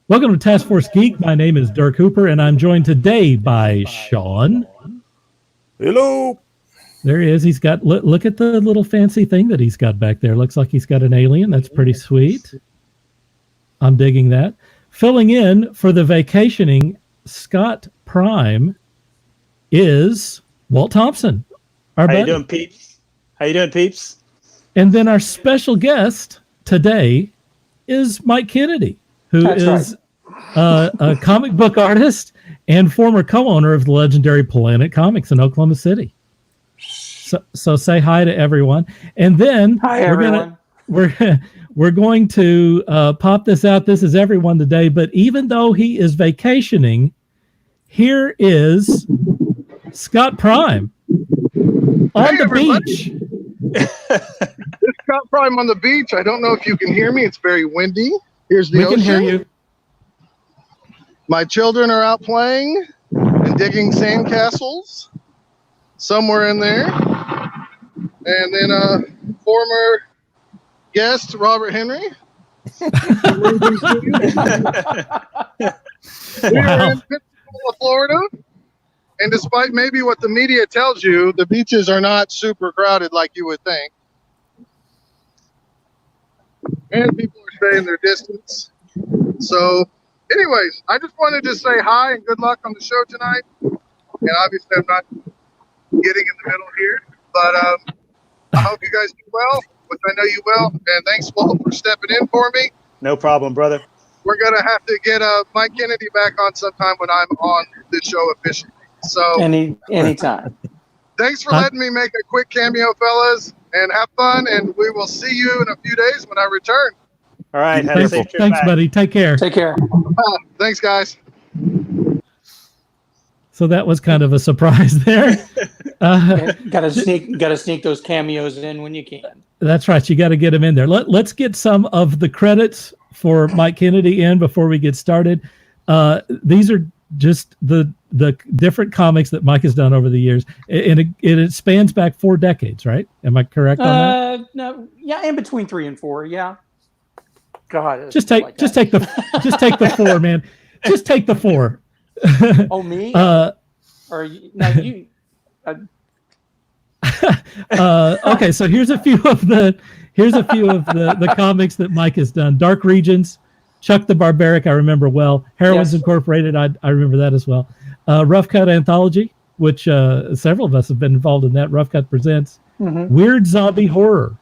Welcome to Taskforce Geek. My name is Dirk Hooper, and I'm joined today by Shawn. Hello. There he is. He's got, look at the little fancy thing that he's got back there. Looks like he's got an alien. That's pretty sweet. I'm digging that. Filling in for the vacationing Scott Prime is Walt Thompson. How you doing, peeps? How you doing, peeps? And then our special guest today is Mike Kennedy, who is a comic book artist and former co-owner of the legendary Planet Comics in Oklahoma City. So say hi to everyone, and then we're going to pop this out. This is everyone today, but even though he is vacationing, here is Scott Prime on the beach. Scott Prime on the beach. I don't know if you can hear me. It's very windy. Here's the ocean. We can hear you. My children are out playing and digging sandcastles somewhere in there. And then former guest, Robert Henry. We are in Pensacola, Florida. And despite maybe what the media tells you, the beaches are not super crowded like you would think. And people are staying their distance. So, anyways, I just wanted to say hi and good luck on the show tonight. And obviously, I'm not getting in the middle here, but I hope you guys do well, which I know you will. And thanks, Walt, for stepping in for me. No problem, brother. We're going to have to get Mike Kennedy back on sometime when I'm on this show officially. So anytime. Thanks for letting me make a quick cameo, fellas, and have fun. And we will see you in a few days when I return. All right. Have a safe trip Thanks, back. buddy. Take care. Take care. Thanks, guys. So that was kind of a surprise there. Gotta sneak those cameos in when you can. That's right. You got to get them in there. Let's get some of the credits for Mike Kennedy in before we get started. These are just the different comics that Mike has done over the years, and it spans back 4 decades, right? Am I correct on that? No, yeah, in between 3 and 4, yeah. God, just take the 4, man. Just take the 4. Oh, me? Okay, so here's a few of the comics that Mike has done. Dark Regions, Chuk the Barbaric, I remember well. Heroines Incorporated, I remember that as well. Rough Cut Anthology, which several of us have been involved in that. Rough Cut presents Weird Zombie Horror.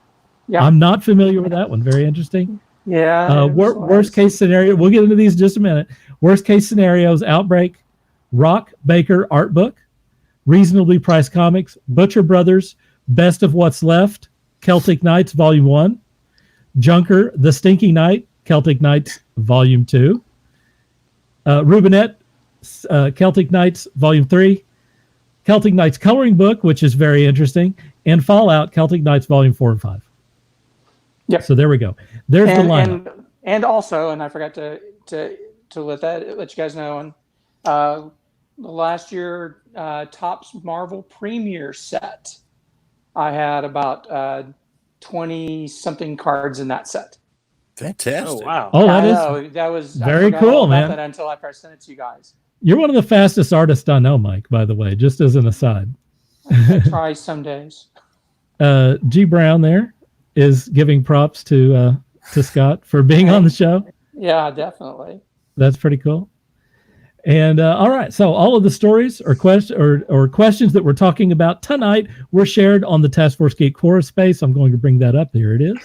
Yeah. I'm not familiar with that one. Very interesting. Yeah. Worst case scenario. We'll get into these in just a minute. Worst case scenarios: Outbreak, Rock Baker Art Book, Reasonably Priced Comics, Butcher Brothers, Best of What's Left, Celtic Knights Volume 1, Junker, The Stinky Knight, Celtic Knights Volume 2, Rubinet, Celtic Knights Volume 3, Celtic Knights Coloring Book, which is very interesting, and Fallout, Celtic Knights Volume 4 and 5. Yep. So there we go. There's the lineup. And also, and I forgot to let you guys know, on the last year Topps Marvel Premiere set, I had about 20 something cards in that set. Fantastic! Oh wow! Oh, that was very cool, man. That until I first sent it to you guys. You're one of the fastest artists I know, Mike. By the way, just as an aside. I try some days. G Brown there is giving props to Scott for being on the show. Yeah, definitely. That's pretty cool. And all right, so all of the stories or questions that we're talking about tonight were shared on the Taskforce Geek Quora space. I'm going to bring that up. There it is.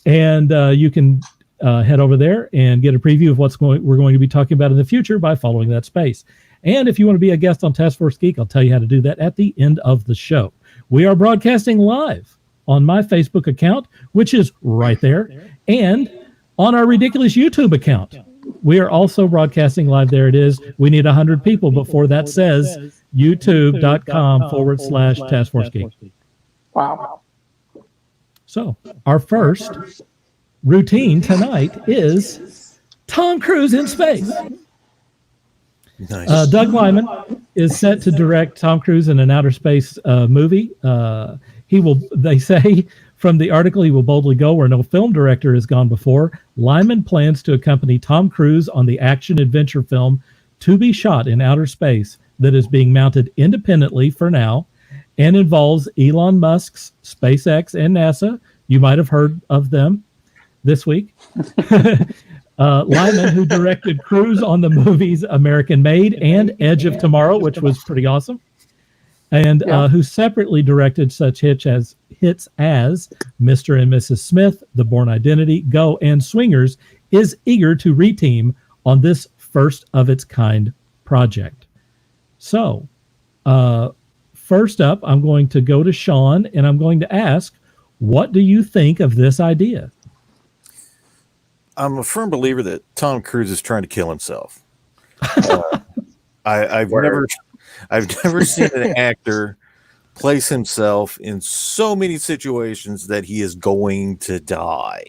And you can head over there and get a preview of we're going to be talking about in the future by following that space. And if you want to be a guest on Taskforce Geek, I'll tell you how to do that at the end of the show. We are broadcasting live on my Facebook account, which is right there, and on our ridiculous YouTube account. We are also broadcasting live. There it is. We need 100 people before that says youtube.com/Taskforce Geek. Wow. So our first routine tonight is Tom Cruise in space. Nice. Doug Liman is set to direct Tom Cruise in an outer space movie. He will, they say, From the article, he will boldly go where no film director has gone before. Lyman plans to accompany Tom Cruise on the action-adventure film To Be Shot in Outer Space that is being mounted independently for now and involves Elon Musk's SpaceX and NASA. You might have heard of them this week. Lyman, who directed Cruise on the movies American Made and Edge of Tomorrow, which was pretty awesome, and who separately directed such hits as Mr. and Mrs. Smith, The Bourne Identity, Go, and Swingers, is eager to reteam on this first of its kind project. So, first up, I'm going to go to Shawn, and I'm going to ask, what do you think of this idea? I'm a firm believer that Tom Cruise is trying to kill himself. I've never seen an actor place himself in so many situations that he is going to die.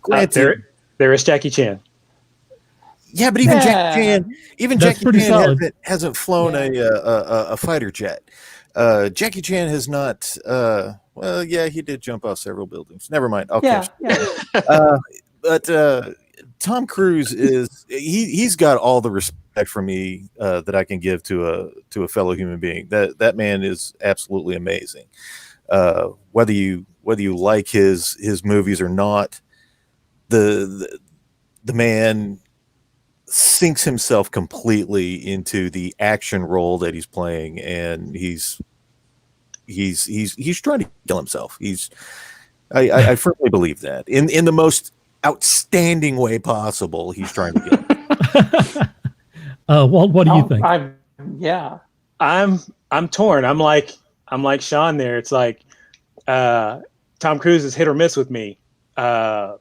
Granted, there is Jackie Chan. Yeah, but even Jackie Chan hasn't flown a fighter jet. Jackie Chan has not. Well, yeah, he did jump off several buildings. Never mind. Okay. But Tom Cruise he's got all the respect from me that I can give to a fellow human being. That man is absolutely amazing. Whether you like his movies or not, the man sinks himself completely into the action role that he's playing, and he's trying to kill himself. I firmly believe that in the most outstanding way possible. He's trying to kill him. Walt, what do you think? I'm torn. I'm like Shawn there. It's like Tom Cruise is hit or miss with me. After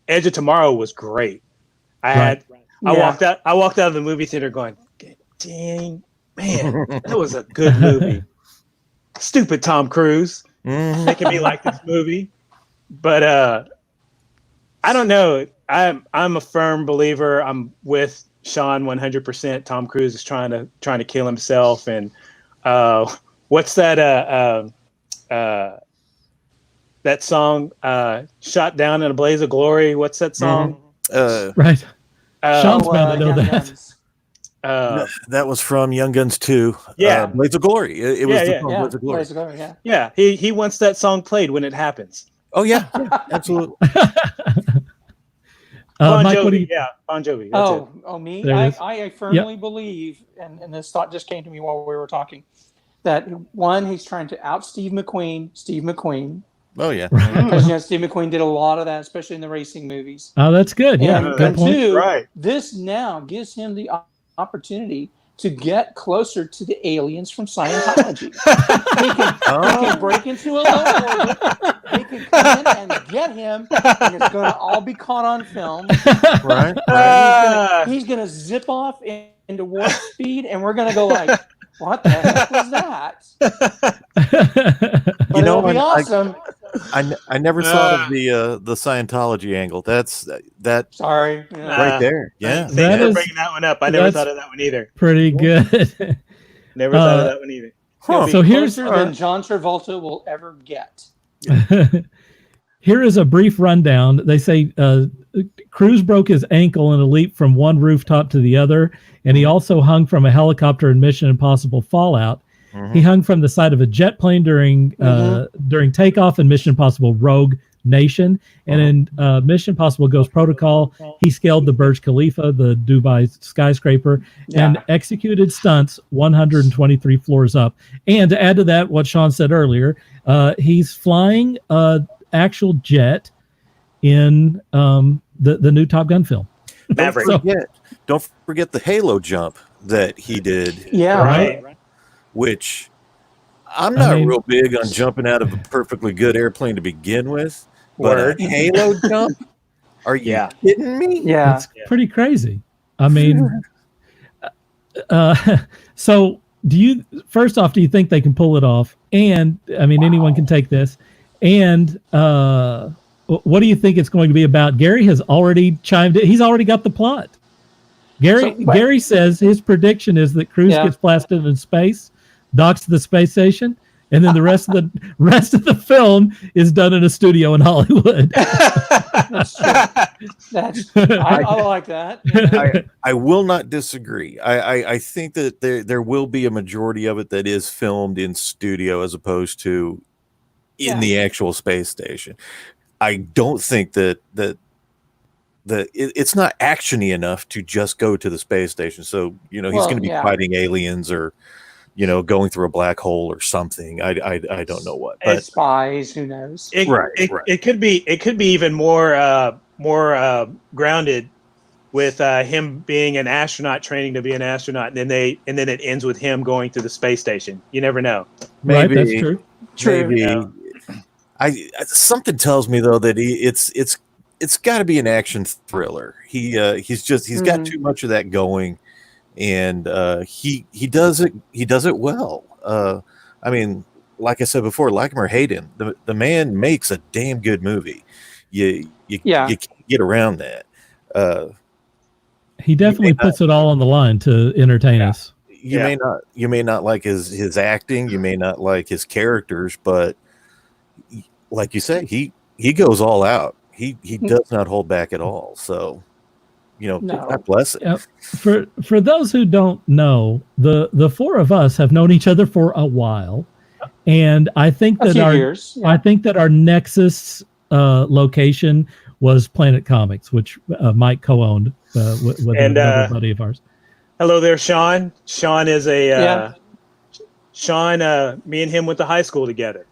Edge of Tomorrow was great. I walked out of the movie theater going, dang, man, that was a good movie. Stupid Tom Cruise making me like this movie. But I don't know. I'm a firm believer. I'm with Shawn 100%. Tom Cruise is trying to kill himself. And what's that that song, Shot Down in a Blaze of Glory? What's that song? Right. Shawn's bound to know that. That was from Young Guns 2. Yeah. Blaze of Glory. It was the song Blaze of Glory. Blaze of Glory, yeah. Yeah. He wants that song played when it happens. Oh, yeah. Absolutely. Bon Mike, Jovi. Yeah. Bon Jovi. That's it. Me? I firmly believe, and this thought just came to me while we were talking, that one, he's trying to out Steve McQueen. Oh, yeah. Because Steve McQueen did a lot of that, especially in the racing movies. Oh, that's good. Yeah, good point. Two, right. This now gives him the opportunity to get closer to the aliens from Scientology. He can break into a low orbit. He can come in and get him, and it's going to all be caught on film. Right. He's going to zip off into warp speed, and we're going to go like, what the heck was that? But it'll be awesome. I never thought of the Scientology angle. That's that. Sorry, right there. Yeah, Thanks for bringing that one up. I never thought of that one either. Pretty good. Never thought of that one either. So here's closer than John Travolta will ever get. Here is a brief rundown. They say Cruise broke his ankle in a leap from one rooftop to the other, and he also hung from a helicopter in Mission Impossible Fallout. Mm-hmm. He hung from the side of a jet plane during takeoff in Mission Impossible Rogue Nation, and in Mission Impossible Ghost Protocol, he scaled the Burj Khalifa, the Dubai skyscraper, and executed stunts 123 floors up. And to add to that, what Shawn said earlier, he's flying an actual jet in the new Top Gun film. Maverick. Don't forget the Halo jump that he did. Yeah, right. Which I'm not real big on jumping out of a perfectly good airplane to begin with. But a Halo jump? Are you kidding me? Yeah. It's pretty crazy. I mean, so do you think they can pull it off? And I mean, anyone can take this. And what do you think it's going to be about? Gary has already chimed in. He's already got the plot. Gary says his prediction is that Cruise gets blasted in space, docks to the space station, and then the rest of the film is done in a studio in Hollywood. That's true. I like that. Yeah. I will not disagree. I think that there will be a majority of it that is filmed in studio as opposed to in the actual space station. I don't think that it's not actiony enough to just go to the space station. So, he's going to be fighting aliens or, going through a black hole or something. I don't know what. But spies, who knows? It could be even more grounded with him being an astronaut, training to be an astronaut, and then it ends with him going to the space station. You never know. Maybe right, that's true. Maybe. Something tells me though that it's got to be an action thriller. He's got too much of that going, and he does it well. I mean, like I said before, like him or hate him, the man makes a damn good movie. You can't get around that. He definitely puts it all on the line to entertain us. You may not like his acting, you may not like his characters, but like you say, he goes all out. He does not hold back at all. So, God bless it. For those who don't know, the four of us have known each other for a while, and I think that our Nexus location was Planet Comics, which Mike co-owned with another buddy of ours. Hello there, Shawn. Shawn is Shawn. Me and him went to high school together.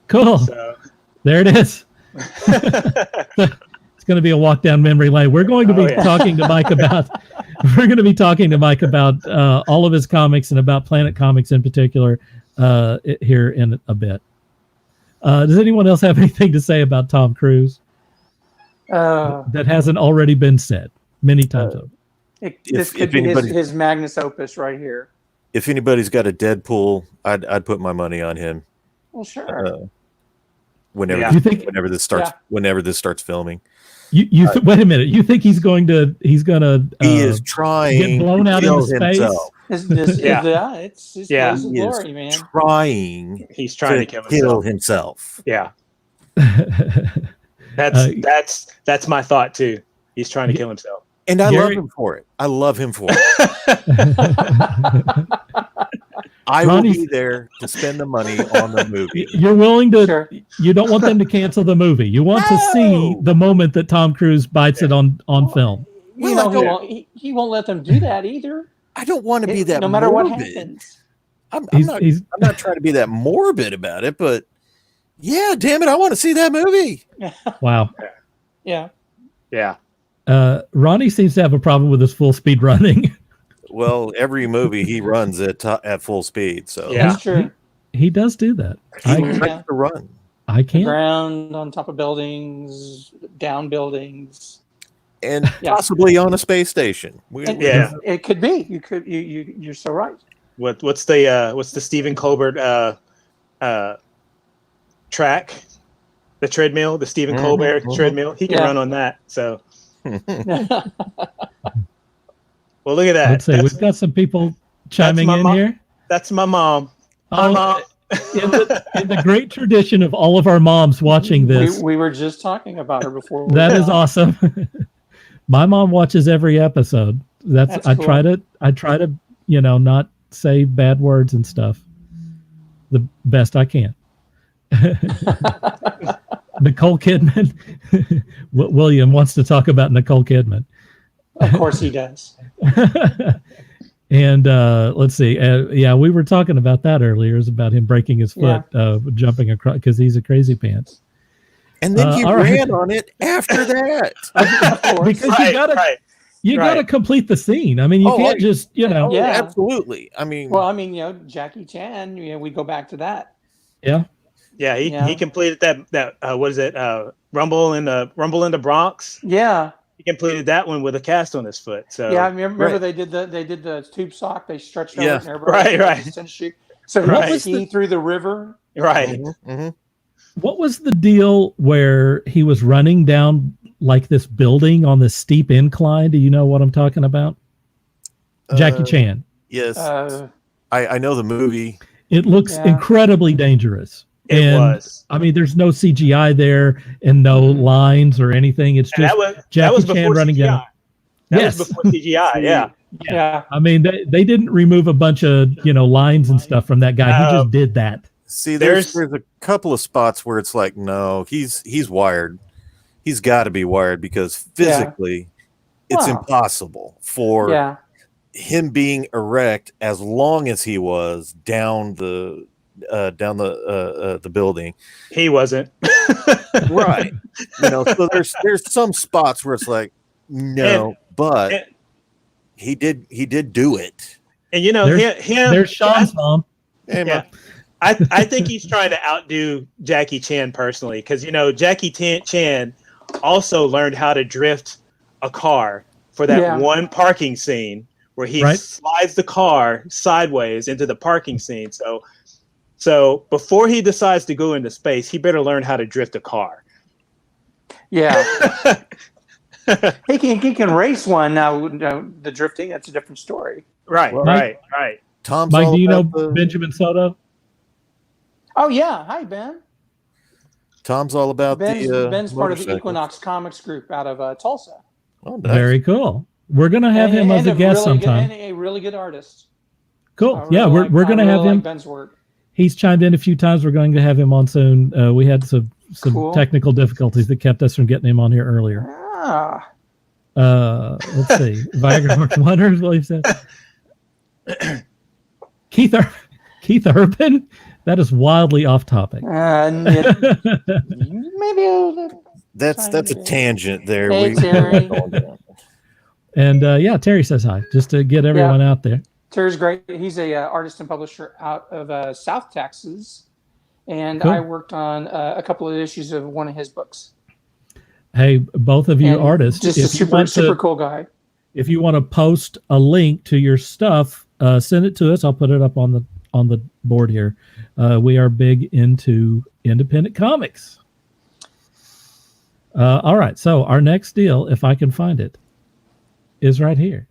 Cool. So. There it is. It's going to be a walk down memory lane. We're going to be talking to Mike about. We're going to be talking to Mike about all of his comics and about Planet Comics in particular here in a bit. Does anyone else have anything to say about Tom Cruise that hasn't already been said many times over? This could be his magnus opus right here. If anybody's got a Deadpool, I'd put my money on him. Well, sure. Whenever this starts filming, you wait a minute. You think he's gonna he is trying get blown out into space? It's his place of glory, man. He's trying to kill himself. Yeah. That's my thought too. He's trying to kill himself. And I love him for it. I will be there to spend the money on the movie. You're willing to. Sure. You don't want them to cancel the movie. You want to see the moment that Tom Cruise bites it on film. He won't let them do that either. I don't want to be that. No matter what happens. I'm not trying to be that morbid about it, but yeah, damn it, I want to see that movie. Wow. Yeah. Yeah. Ronnie seems to have a problem with his full speed running. Well, every movie he runs at full speed, so that's true. He does do that. He likes to run. I can't. Ground, on top of buildings, down buildings, and possibly on a space station. It could be. You're so right. What's the Stephen Colbert track? The treadmill, the Stephen Colbert treadmill. He can run on that. So. Well, look at that. Let's see. We've got some people chiming in here. That's my mom. In the great tradition of all of our moms watching this. We were just talking about her before. That is awesome. My mom watches every episode. That's I cool. I try to, not say bad words and stuff the best I can. Nicole Kidman. William wants to talk about Nicole Kidman. Of course he does. And let's see. We were talking about that earlier. It was about him breaking his foot jumping across because he's a crazy pants. And then he ran on it after that. Because you gotta complete the scene. I mean, you can't just absolutely. I mean, Jackie Chan. We go back to that. Yeah. Yeah, he completed that what is it? Rumble in the Bronx. Yeah. He completed that one with a cast on his foot. So I remember they did the tube sock. They stretched over and right. So he skied through the river. Right. Mm-hmm. What was the deal where he was running down like this building on this steep incline? Do you know what I'm talking about? Jackie Chan. Yes. I know the movie. It looks incredibly dangerous. It was. I mean, there's no CGI there and no lines or anything. It's just Jackie Chan running down. That was before CGI. Yeah. I mean, they didn't remove a bunch of lines and stuff from that guy. He just did that. See, there's a couple of spots where it's like, no, he's wired. He's got to be wired because physically, it's impossible for him being erect as long as he was down the building. He wasn't. Right. So there's some spots where it's like, no, but he did do it. And him. There's Sean's mom. Hey, I think he's trying to outdo Jackie Chan personally, because Jackie Chan also learned how to drift a car for that one parking scene where he slides the car sideways into the parking scene. So before he decides to go into space, he better learn how to drift a car. Yeah. he can race one now. The drifting, that's a different story. Right. Tom's Mike, do you know Benjamin Soto? Oh yeah, hi Ben. Tom's all about Ben's part of the Equinox Comics group out of Tulsa. Oh, nice. Very cool. We're gonna have him as a guest sometime. And a really good artist. Cool. We're gonna have him. Like Ben's work. He's chimed in a few times. We're going to have him on soon. We had some technical difficulties that kept us from getting him on here earlier. Let's see. Viagra Wonders, what he said. Keith Urban. That is wildly off topic. Maybe that's a tangent there. Hey, Terry. And Terry says hi, just to get everyone out there. Terry's great. He's a artist and publisher out of South Texas, and cool. I worked on a couple of issues of one of his books. Hey, both of you artists, just a super cool guy. If you want to post a link to your stuff, send it to us. I'll put it up on the board here. We are big into independent comics. All right, so our next deal, if I can find it, is right here.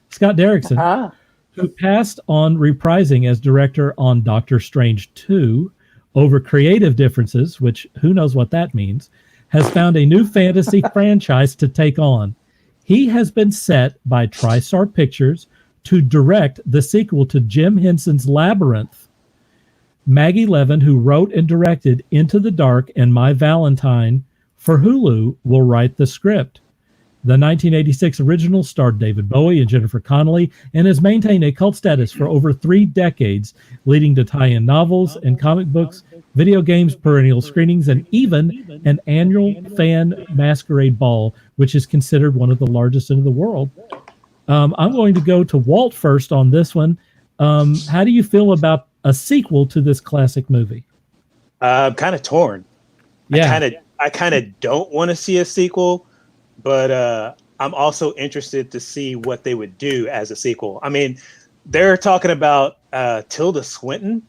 Scott Derrickson, who passed on reprising as director on Doctor Strange 2 over creative differences, which who knows what that means, has found a new fantasy franchise to take on. He has been set by TriStar Pictures to direct the sequel to Jim Henson's Labyrinth. Maggie Levin, who wrote and directed Into the Dark and My Valentine for Hulu, will write the script. The 1986 original starred David Bowie and Jennifer Connelly and has maintained a cult status for over 3 decades, leading to tie-in novels and comic books, video games, perennial screenings, and even an annual fan masquerade ball, which is considered one of the largest in the world. I'm going to go to Walt first on this one. How do you feel about a sequel to this classic movie? I'm kind of torn. Yeah. I kind of don't want to see a sequel, but I'm also interested to see what they would do as a sequel. I mean, they're talking about Tilda Swinton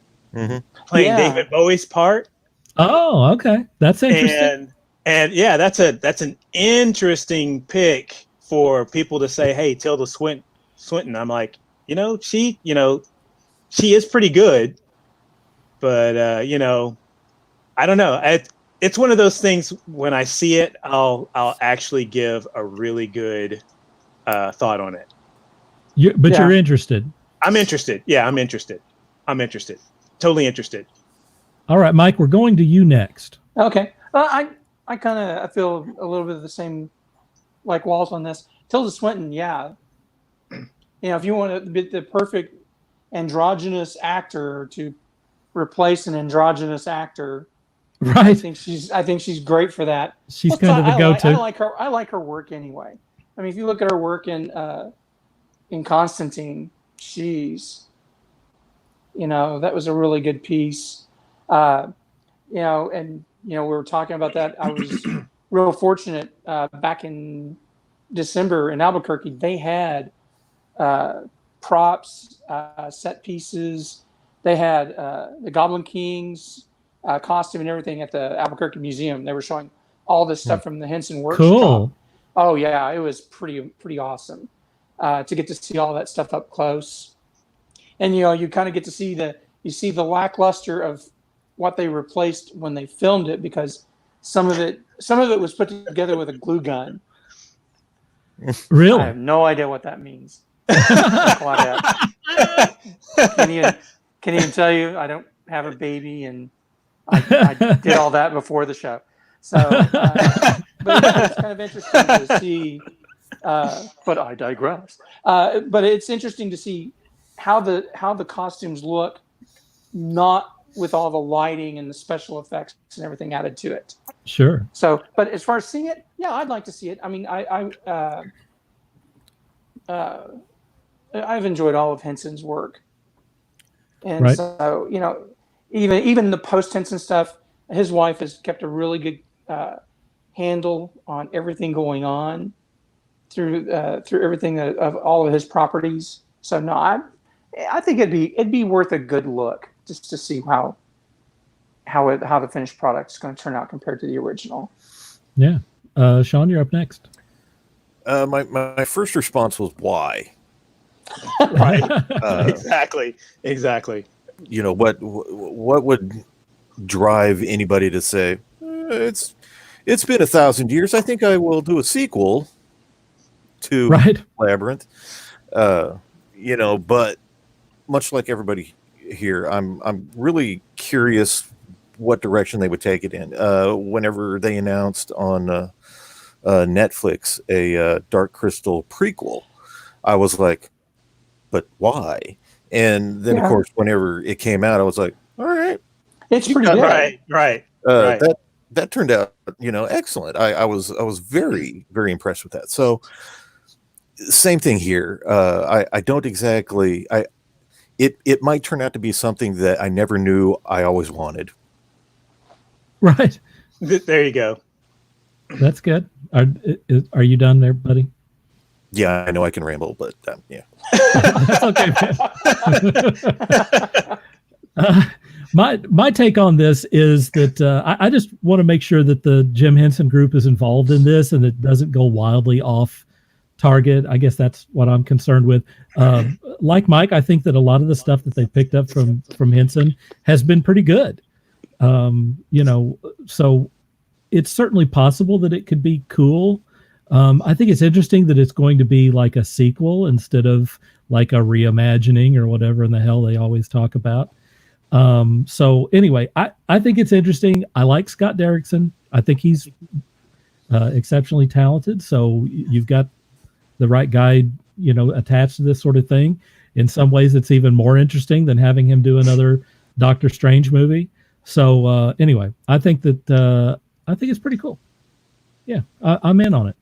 playing David Bowie's part. Oh, okay, that's interesting. And yeah, that's an interesting pick for people to say, "Hey, Tilda Swinton." I'm like, she is pretty good, but I don't know. It's one of those things. When I see it, I'll actually give a really good thought on it. You're interested. I'm interested. Yeah, I'm interested. Totally interested. All right, Mike, we're going to you next. Okay. I feel a little bit of the same like Walt on this. Tilda Swinton, yeah. If you want to be the perfect androgynous actor to replace an androgynous actor, right? I think she's great for that. She's kind of the go-to. I like her work anyway. I mean, if you look at her work in Constantine, that was a really good piece. We were talking about that. I was real fortunate back in December in Albuquerque. They had props, set pieces. They had the Goblin King's costume and everything at the Albuquerque Museum. They were showing all this stuff from the Henson workshop. Cool. Oh yeah, it was pretty awesome to get to see all that stuff up close. And you kind of get to see the you see the lackluster of what they replaced when they filmed it, because some of it was put together with a glue gun. Really? I have no idea what that means. Can even tell you I don't have a baby, and I did all that before the show. So, but it's kind of interesting to see. But I digress. But it's interesting to see how the costumes look, not with all the lighting and the special effects and everything added to it. Sure. So, but as far as seeing it, yeah, I'd like to see it. I mean, I've enjoyed all of Henson's work, and so even the post Henson stuff, his wife has kept a really good handle on everything going on through everything of all of his properties. So no, I think it'd be worth a good look just to see how the finished product is going to turn out compared to the original. Yeah, Shawn, you're up next. My first response was why. Right. Exactly. What would drive anybody to say it's been 1,000 years? I think I will do a sequel to Labyrinth. But much like everybody here, I'm really curious what direction they would take it in. Whenever they announced on Netflix a Dark Crystal prequel, I was like, but why? And then, of course, whenever it came out, I was like, all right, it's pretty good. Right. That turned out, excellent. I was very, very impressed with that. So same thing here. I don't exactly. It might turn out to be something that I never knew I always wanted. Right. There you go. That's good. Are you done there, buddy? Yeah, I know I can ramble, but yeah. That's okay. My take on this is that I just want to make sure that the Jim Henson group is involved in this and it doesn't go wildly off target. I guess that's what I'm concerned with. Like Mike, I think that a lot of the stuff that they picked up from Henson has been pretty good. So it's certainly possible that it could be cool. I think it's interesting that it's going to be like a sequel instead of like a reimagining or whatever in the hell they always talk about. So anyway, I think it's interesting. I like Scott Derrickson. I think he's exceptionally talented. So you've got the right guy, attached to this sort of thing. In some ways, it's even more interesting than having him do another Doctor Strange movie. So anyway, I think it's pretty cool. Yeah, I'm in on it.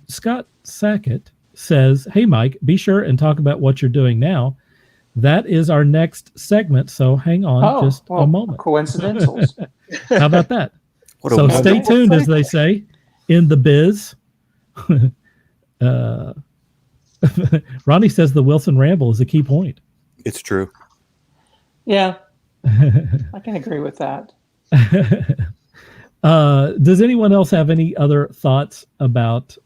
Scott Sackett says, "Hey Mike, be sure and talk about what you're doing now. That is our next segment, so hang on a moment." Coincidentals. How about that? So stay tuned, as they say in the biz. Ronnie says the Wilson ramble is a key point. It's true. Yeah, I can agree with that. Does anyone else have any other thoughts about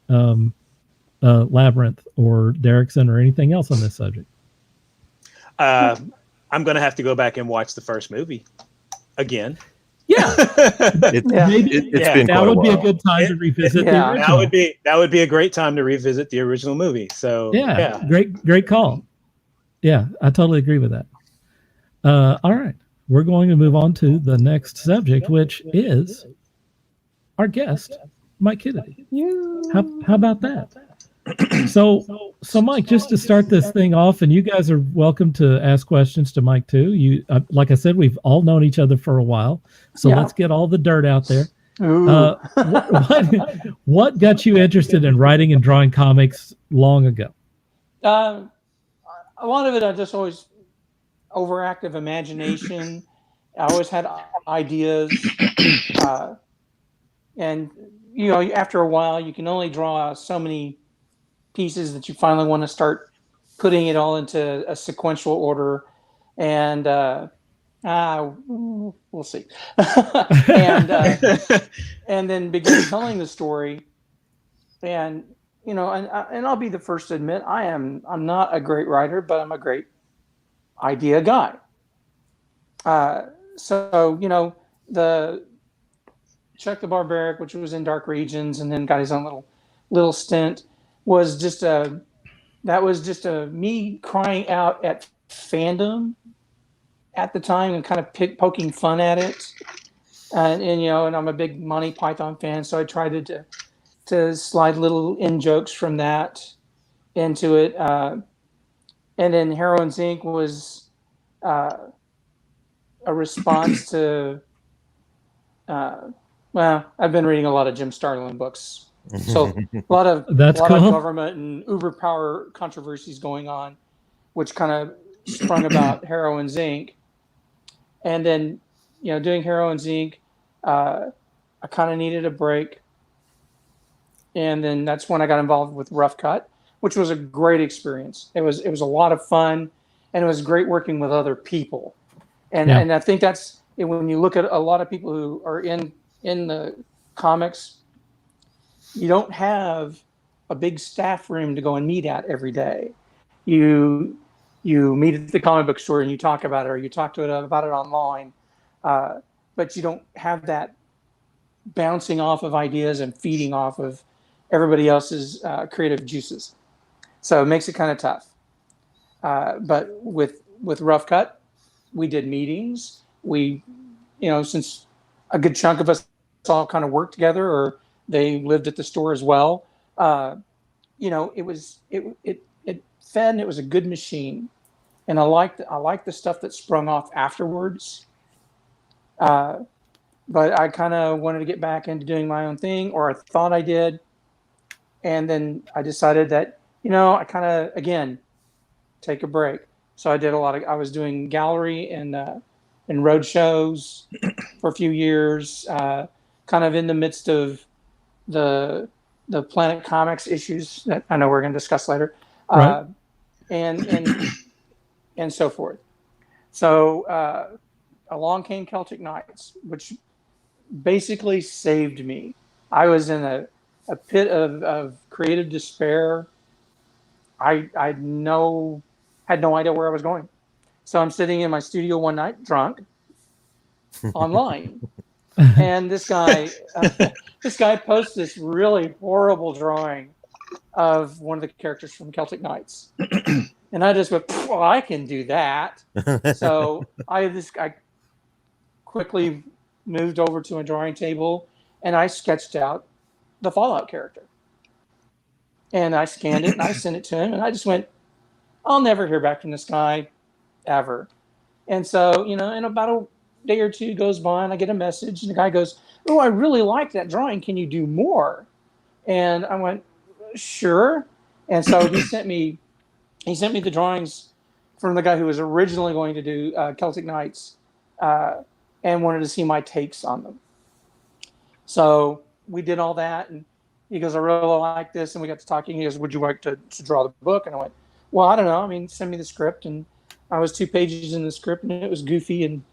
Labyrinth or Derrickson or anything else on this subject? I'm going to have to go back and watch the first movie again. Yeah, it's been that would be a good time to revisit the original. That would be a great time to revisit the original movie. So yeah. Great call. Yeah, I totally agree with that. All right, we're going to move on to the next subject, which is our guest, Mike Kennedy. How about that? So Mike, just to start this thing off, and you guys are welcome to ask questions to Mike too. You, like I said, we've all known each other for a while, so let's get all the dirt out there. What got you interested in writing and drawing comics long ago? A lot of it, I just always overactive imagination. I always had ideas, and after a while, you can only draw so many pieces that you finally want to start putting it all into a sequential order, and we'll see. and then begin telling the story, and and I'll be the first to admit I'm not a great writer, but idea guy. So, the Chuk the Barbaric, which was in Dark Regions and then got his own little stint, was just me crying out at fandom at the time and kind of poking fun at it. And I'm a big Monty Python fan, so I tried to slide little in jokes from that into it. And then Heroines Inc. was a response to, I've been reading a lot of Jim Starlin books. So a lot of government and Uber power controversies going on, which kind of sprung about Heroines Inc. And then, doing Heroines Inc., I kind of needed a break. And then that's when I got involved with Rough Cut, which was a great experience. It was a lot of fun, and it was great working with other people. And I think that's when you look at a lot of people who are in the comics, you don't have a big staff room to go and meet at every day. You meet at the comic book store and you talk about it, or you talk to it about it online, but you don't have that bouncing off of ideas and feeding off of everybody else's creative juices. So it makes it kind of tough. But with Rough Cut, we did meetings. We, since a good chunk of us all kind of worked together, or they lived at the store as well. It fed, and it was a good machine. And I liked the stuff that sprung off afterwards. But I kind of wanted to get back into doing my own thing, or I thought I did. And then I decided that, I kind of, again, take a break. So I was doing gallery and road shows for a few years, kind of in the midst of the Planet Comics issues that I know we're going to discuss later, right. and so forth. So along came Celtic Knights, which basically saved me. I was in a pit of creative despair. I had no idea where I was going. So I'm sitting in my studio one night, drunk, online, and this guy posts this really horrible drawing of one of the characters from Celtic Knights, and I just went, well, I can do that. So I quickly moved over to a drawing table, and I sketched out the Fallout character, and I scanned it and I sent it to him, and I just went, I'll never hear back from this guy ever. And so, in about a day or two goes by, and I get a message, and the guy goes, oh, I really like that drawing. Can you do more? And I went, sure. And so he sent me the drawings from the guy who was originally going to do Celtic Knights, and wanted to see my takes on them. So we did all that, and he goes, I really like this, and we got to talking. He goes, would you like to draw the book? And I went, well, I don't know. I mean, send me the script. And I was 2 pages in the script, and it was goofy, and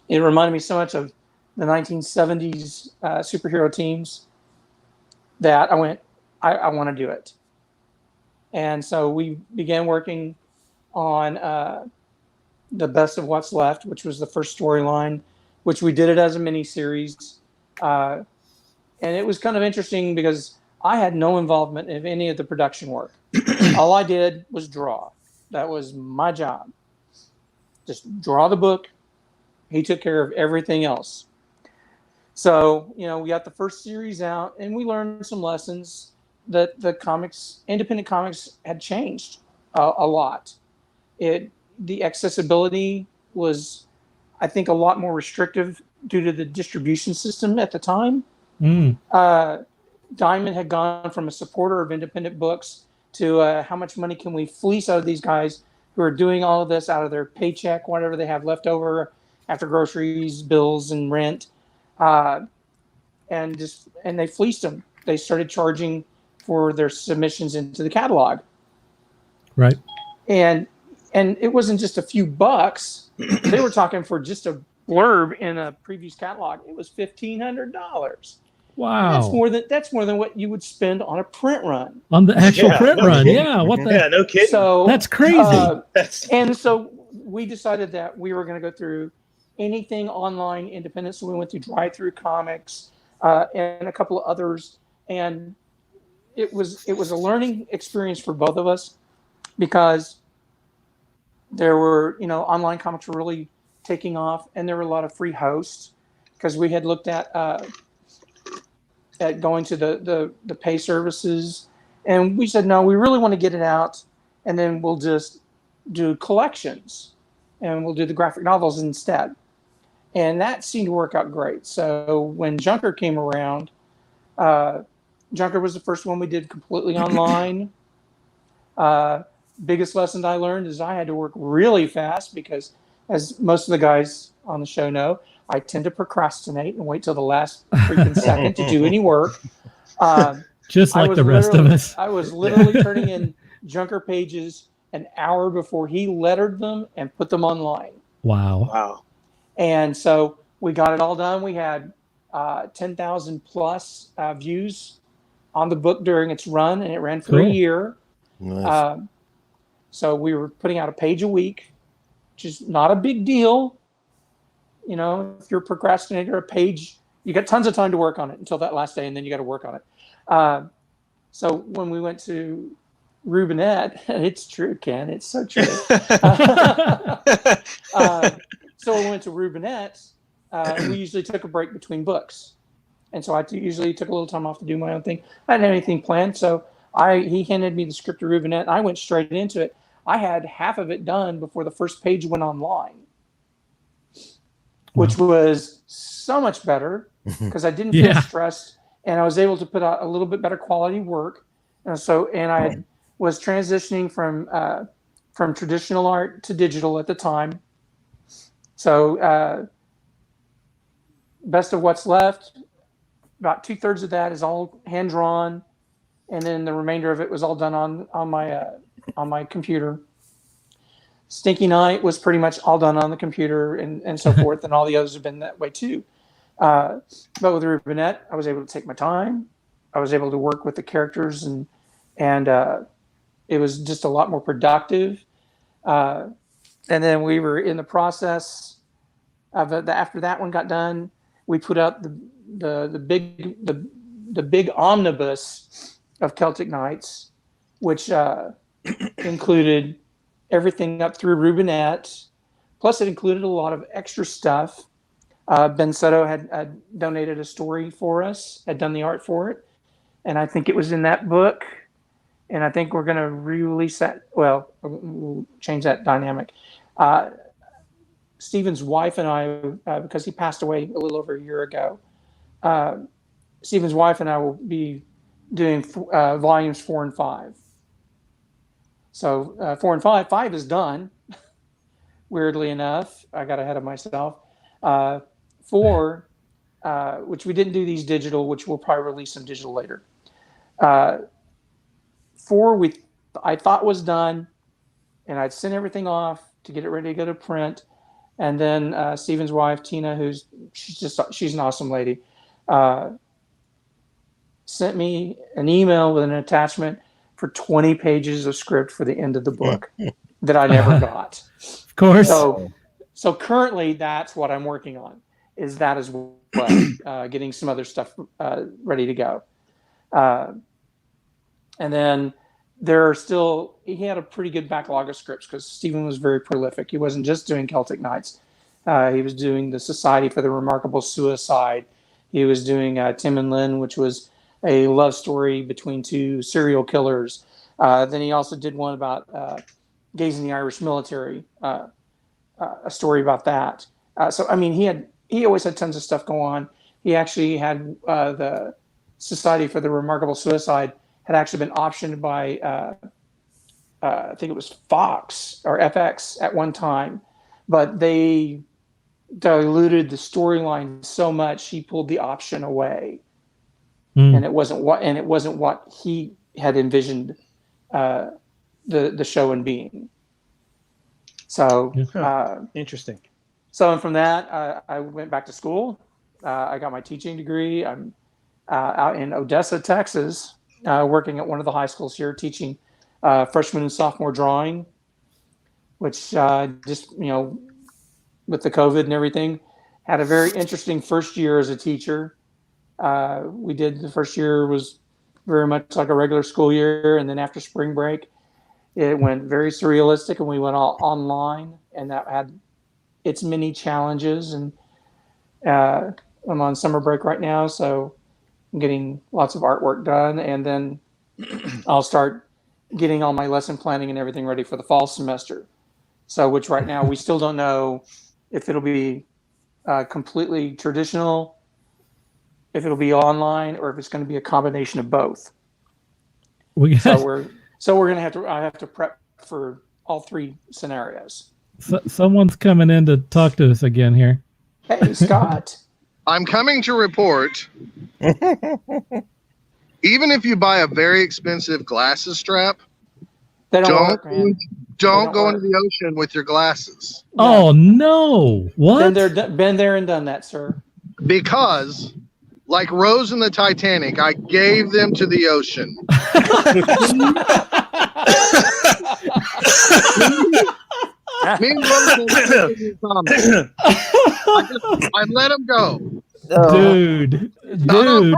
it reminded me so much of the 1970s superhero teams that I went, I want to do it. And so we began working on The Best of What's Left, which was the first storyline, which we did it as a miniseries. And it was kind of interesting because I had no involvement in any of the production work. All I did was draw. That was my job. Just draw the book. He took care of everything else. So, we got the first series out, and we learned some lessons that independent comics had changed a lot. The accessibility was, I think, a lot more restrictive due to the distribution system at the time. Diamond had gone from a supporter of independent books to how much money can we fleece out of these guys who are doing all of this out of their paycheck, whatever they have left over after groceries, bills, and rent, and they fleeced them. They started charging for their submissions into the catalog, right? And it wasn't just a few bucks. They were talking for just a blurb in a previous catalog. It was $1,500. Wow. That's more than what you would spend on a print run. On the actual print no run. kidding. Yeah. What the? Yeah, no kidding. So that's crazy. And so we decided that we were going to go through anything online independent. So we went through Drive Through Comics and a couple of others, and it was a learning experience for both of us because there were, online comics were really taking off, and there were a lot of free hosts because we had looked at going to the pay services, and we said no, we really want to get it out, and then we'll just do collections, and we'll do the graphic novels instead. And that seemed to work out great. So when Junker came around, Junker was the first one we did completely online. Biggest lesson I learned is I had to work really fast because, as most of the guys on the show know, I tend to procrastinate and wait till the last freaking second to do any work. Just like the rest of us. I was literally turning in Junker pages an hour before he lettered them and put them online. Wow. And so we got it all done. We had 10,000 plus views on the book during its run, and it ran for a year. Nice. So we were putting out a page a week, which is not a big deal. If you're a procrastinator, a page, you got tons of time to work on it until that last day, and then you got to work on it. So when we went to Rubinette, it's true, Ken, it's so true. So we went to Rubinette, and we usually took a break between books. And so I usually took a little time off to do my own thing. I didn't have anything planned, so he handed me the script of Rubinette, and I went straight into it. I had half of it done before the first page went online, which was so much better because I didn't feel stressed, and I was able to put out a little bit better quality work. And I was transitioning from traditional art to digital at the time. So Best of What's Left, about 2/3 of that is all hand drawn, and then the remainder of it was all done on my computer. Stinky Night was pretty much all done on the computer and so forth, and all the others have been that way too. But with Rubinette, I was able to take my time. I was able to work with the characters, and it was just a lot more productive. And then we were in the process of after that one got done, we put out the big omnibus of Celtic Knights, which included everything up through Rubinette. Plus, it included a lot of extra stuff. Ben Soto had donated a story for us, had done the art for it, and I think it was in that book. And I think we're going to re-release that. Well, we'll change that dynamic. Stephen's wife and I, because he passed away a little over a year ago, Stephen's wife and I will be doing volumes 4 and 5. So 4 and 5 is done. Weirdly enough, I got ahead of myself. 4, which we didn't do these digital, which we'll probably release some digital later. 4 I thought was done, and I'd sent everything off to get it ready to go to print. And then Stephen's wife, Tina, she's an awesome lady, sent me an email with an attachment for 20 pages of script for the end of the book that I never got. Of course. So currently that's what I'm working on, is that as well, getting some other stuff ready to go. And then he had a pretty good backlog of scripts because Stephen was very prolific. He wasn't just doing Celtic Knights. He was doing the Society for the Remarkable Suicide. He was doing Tim and Lynn, which was a love story between 2 serial killers. Then he also did one about gays in the Irish military, a story about that. So, I mean, he always had tons of stuff go on. He actually had the Society for the Remarkable Suicide had actually been optioned by, I think it was Fox or FX at one time, but they diluted the storyline so much he pulled the option away, and it wasn't what he had envisioned the show in being. So interesting. So, and from that, I went back to school. I got my teaching degree. out in Odessa, Texas, working at one of the high schools here, teaching freshman and sophomore drawing, which just, with the COVID and everything, had a very interesting first year as a teacher. The first year was very much like a regular school year. And then after spring break, it went very surrealistic and we went all online, and that had its many challenges. And I'm on summer break right now, so I'm getting lots of artwork done. And then I'll start getting all my lesson planning and everything ready for the fall semester. So, which right now we still don't know if it'll be completely traditional, if it'll be online, or if it's going to be a combination of both. So we're going to I have to prep for all three scenarios. Someone's coming in to talk to us again here. Hey, Scott. I'm coming to report. Even if you buy a very expensive glasses strap, they don't work, man. Don't go into the ocean with your glasses. No. Oh no! What? Been there and done that, sir. Because, like Rose and the Titanic, I gave them to the ocean. Me and Rose, I let them go. Dude, no.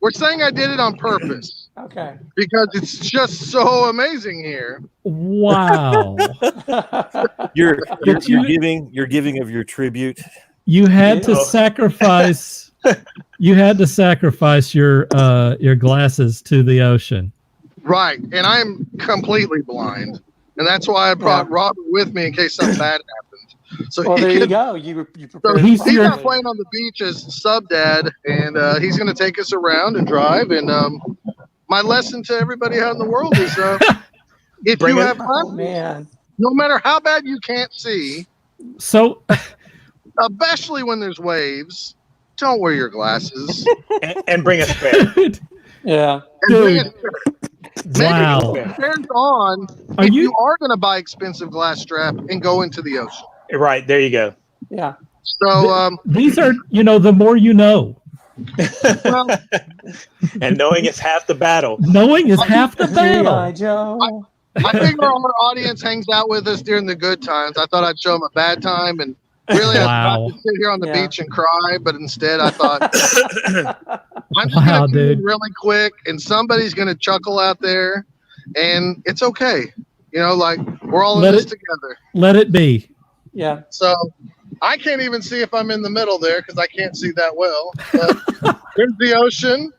We're saying I did it on purpose. Okay. Because it's just so amazing here. Wow. You're giving of your tribute. You had to sacrifice. You had to sacrifice your glasses to the ocean. Right, and I'm completely blind, and that's why I brought Robert with me in case something bad happened. So there you go. You so he's not playing on the beach as sub dad, and he's going to take us around and drive. And my lesson to everybody out in the world is, if you have fun, no matter how bad you can't see, so especially when there's waves, don't wear your glasses and bring a spare. Yeah, dude. Wow. Spares on if you are going to buy expensive glass strap and go into the ocean. Right, there you go. Yeah. So these are, the more you know. Well, and knowing is half the battle. Knowing is half the battle. I figure our audience hangs out with us during the good times. I thought I'd show them a bad time, and really I was about to sit here on the beach and cry, but instead I thought I'm just going to do it really quick, and somebody's going to chuckle out there, and it's okay. Like we're all in this together. Let it be. Yeah. So I can't even see if I'm in the middle there because I can't see that well. But there's the ocean,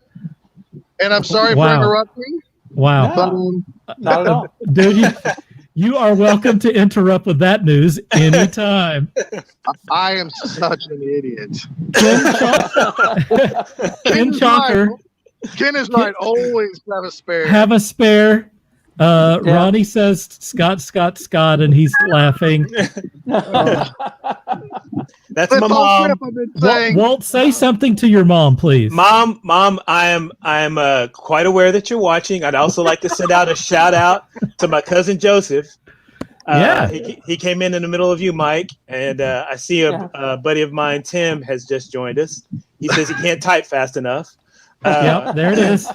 and I'm sorry for interrupting. Wow. No, not at all. Dude, you are welcome to interrupt with that news anytime. I am such an idiot. Ken Chalker. Ken is right. Always have a spare. Have a spare. Ronnie says Scott, and he's laughing. That's my mom. Walt, say something to your mom, please. Mom, I am quite aware that you're watching. I'd also like to send out a shout out to my cousin Joseph. He came in the middle of you, Mike, and I see a buddy of mine, Tim, has just joined us. He says he can't type fast enough. Yep, there it is.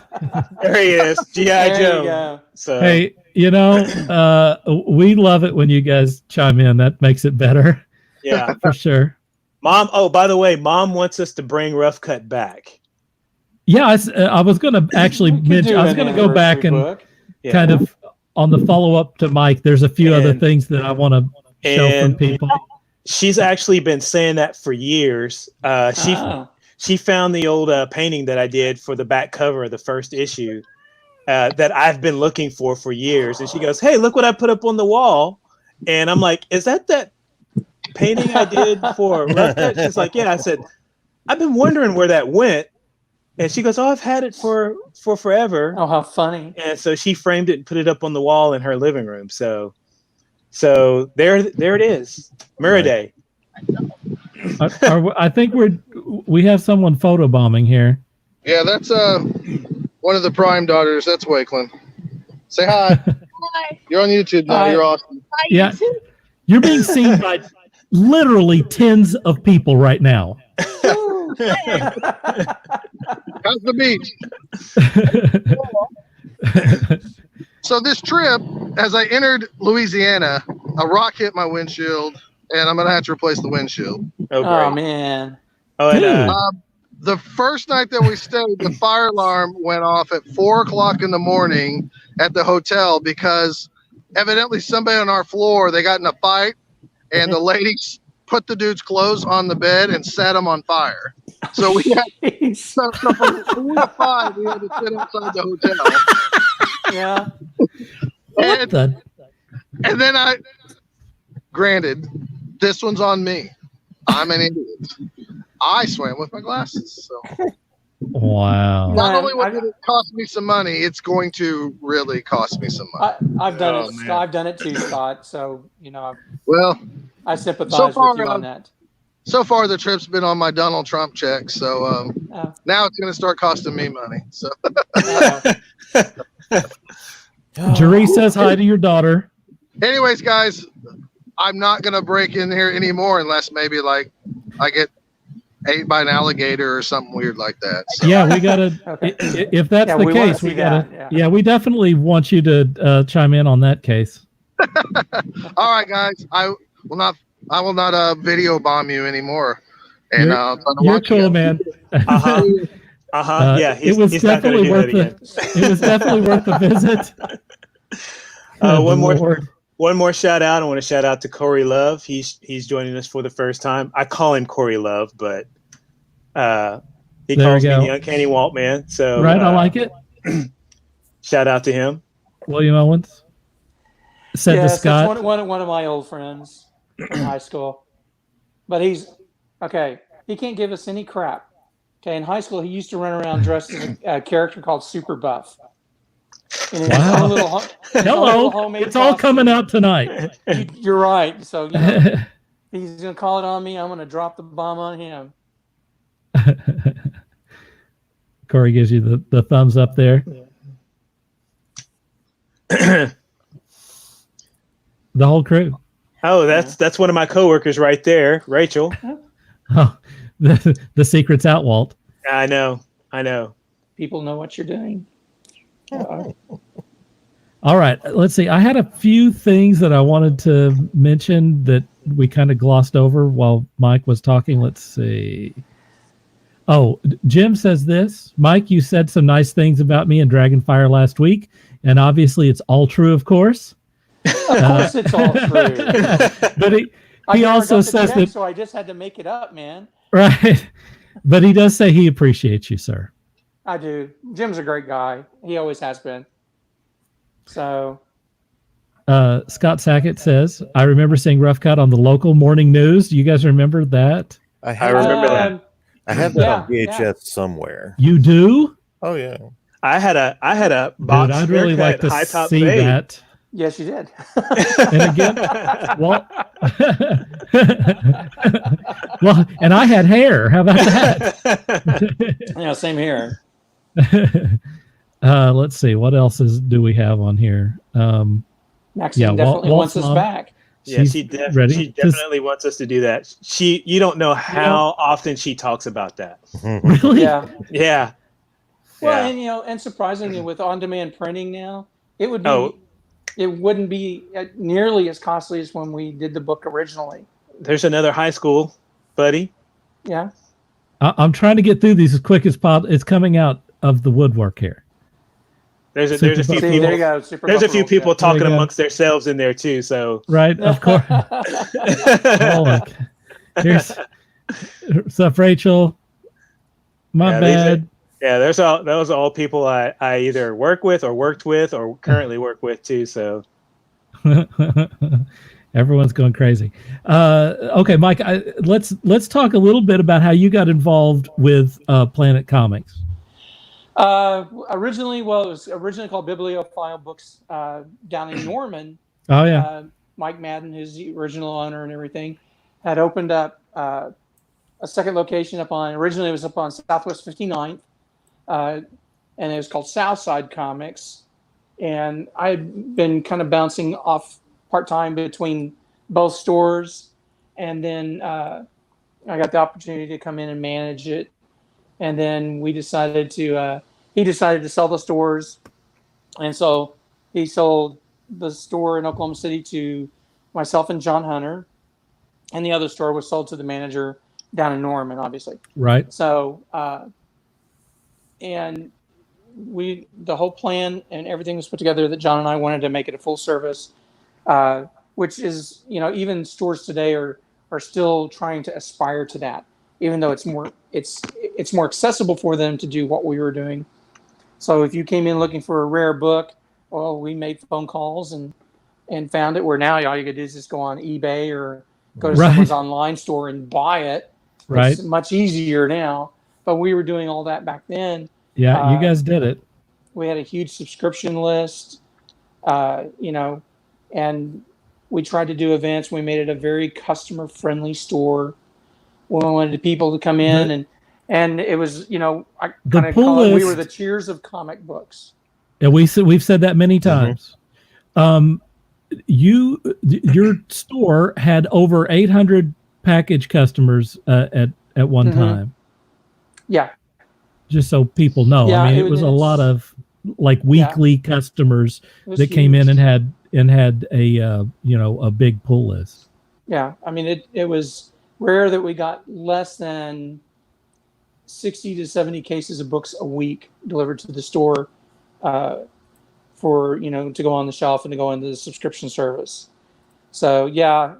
There he is, G.I. Joe. So. Hey, we love it when you guys chime in. That makes it better. Yeah, for sure. Mom. Oh, by the way, Mom wants us to bring Rough Cut back. Yeah, I was going to actually mention. I was going to go back and kind of on the follow up to Mike. There's a few other things that I want to show from people. She's actually been saying that for years. She found the old painting that I did for the back cover of the first issue that I've been looking for years. And she goes, "Hey, look what I put up on the wall." And I'm like, "Is that painting I did for Rough Cut?" She's like, "Yeah." I said, "I've been wondering where that went." And she goes, "Oh, I've had it for forever." Oh, how funny. And so she framed it and put it up on the wall in her living room. So there it is. Muraday. I think we have someone photobombing here. Yeah, that's one of the Prime daughters. That's Wakeland. Say hi. Hi. You're on YouTube now. Hi. You're awesome. Hi, Yeah, YouTube. You're being seen by literally tens of people right now. How's the beach? So this trip, as I entered Louisiana, a rock hit my windshield, and I'm going to have to replace the windshield. Oh man. Oh, and the first night that we stayed, the fire alarm went off at 4:00 in the morning at the hotel because evidently somebody on our floor, they got in a fight, and the ladies put the dude's clothes on the bed and set them on fire. So we had so from 4 to 5, we had to sit outside the hotel. Yeah. And then granted, this one's on me. I'm an idiot. I swam with my glasses. So wow. Not only would it cost me some money, it's going to really cost me some money. I've done it. Man. I've done it too, Scott. So I sympathize with you on that. So far, the trip's been on my Donald Trump check. So now it's going to start costing me money. So. Jeree says hi to your daughter. Anyways, guys, I'm not going to break in here anymore unless maybe like I get ate by an alligator or something weird like that. So. Yeah, we got to, if that's the case, we got to, yeah, we definitely want you to chime in on that case. All right, guys, I will not video bomb you anymore. And you're cool, man. Yeah, it was definitely worth the visit. One more shout out. I want to shout out to Corey Love. He's joining us for the first time. I call him Corey Love, but he calls me the Uncanny Walt Man. So right, I like it. Shout out to him. William Owens said to Scott. That's one of my old friends from high school. But he's okay. He can't give us any crap. Okay, in high school, he used to run around dressed as a character called Super Buff. Wow. Hello. It's all coming out tonight. You're right. So he's going to call it on me. I'm going to drop the bomb on him. Corey gives you the thumbs up there. Yeah. The whole crew. Oh, that's one of my coworkers right there, Rachel. Oh, the secret's out, Walt. I know. People know what you're doing. All right, let's see. I had a few things that I wanted to mention that we kind of glossed over while Mike was talking. Let's see. Oh, Jim says this. Mike, you said some nice things about me in Dragonfire last week, and obviously it's all true, of course. Of course it's all true. But he also says that... So I just had to make it up, man. Right. But he does say he appreciates you, sir. I do. Jim's a great guy. He always has been. So, Scott Sackett says, I remember seeing Rough Cut on the local morning news. Do you guys remember that? I remember that. I have that on VHS somewhere. You do? Oh yeah. I had a box. Dude, I'd really like to see that. Yes, you did. And again, well, and I had hair. How about that? Yeah, same here. Let's see. What else do we have on here? Maxine definitely wants us back. Yeah, she definitely wants us to do that. You don't know how often she talks about that. Really? Yeah. Well, and surprisingly, with on-demand printing now, it wouldn't be nearly as costly as when we did the book originally. There's another high school buddy. Yeah. I'm trying to get through these as quick as possible. It's coming out of the woodwork here. There's a few people. There you go. There's a few people talking amongst themselves in there too. So right, of course. Here's what's up, Rachel. My bad. Those are all people I either work with or worked with or currently work with too. So everyone's going crazy. Okay, Mike, let's talk a little bit about how you got involved with Planet Comics. Originally, it was originally called Bibliophile Books down in Norman. Oh yeah. Mike Madden, who's the original owner and everything, had opened up a second location originally it was up on Southwest 59th, and it was called Southside Comics. And I had been kind of bouncing off part-time between both stores, and then I got the opportunity to come in and manage it. and then we decided to. He decided to sell the stores, and so he sold the store in Oklahoma City to myself and John Hunter, and the other store was sold to the manager down in Norman, obviously. Right. So, and the whole plan and everything was put together that John and I wanted to make it a full service, which is, even stores today are still trying to aspire to that, even though it's more accessible for them to do what we were doing. So if you came in looking for a rare book, well, we made phone calls and found it, where now all you could do is just go on eBay or go to someone's online store and buy it. Right. It's much easier now, but we were doing all that back then. Yeah, you guys did it. We had a huge subscription list, and we tried to do events. We made it a very customer-friendly store. We wanted people to come in, and it was, I kind of call it, we were the Cheers of comic books. Yeah, we've said that many times. Your store had over 800 package customers at one time. Yeah. Just so people know. Yeah, I mean, it was a lot of like weekly customers that came in and had a big pull list. Yeah. I mean, it was rare that we got less than 60 to 70 cases of books a week delivered to the store for, to go on the shelf and to go into the subscription service. So yeah,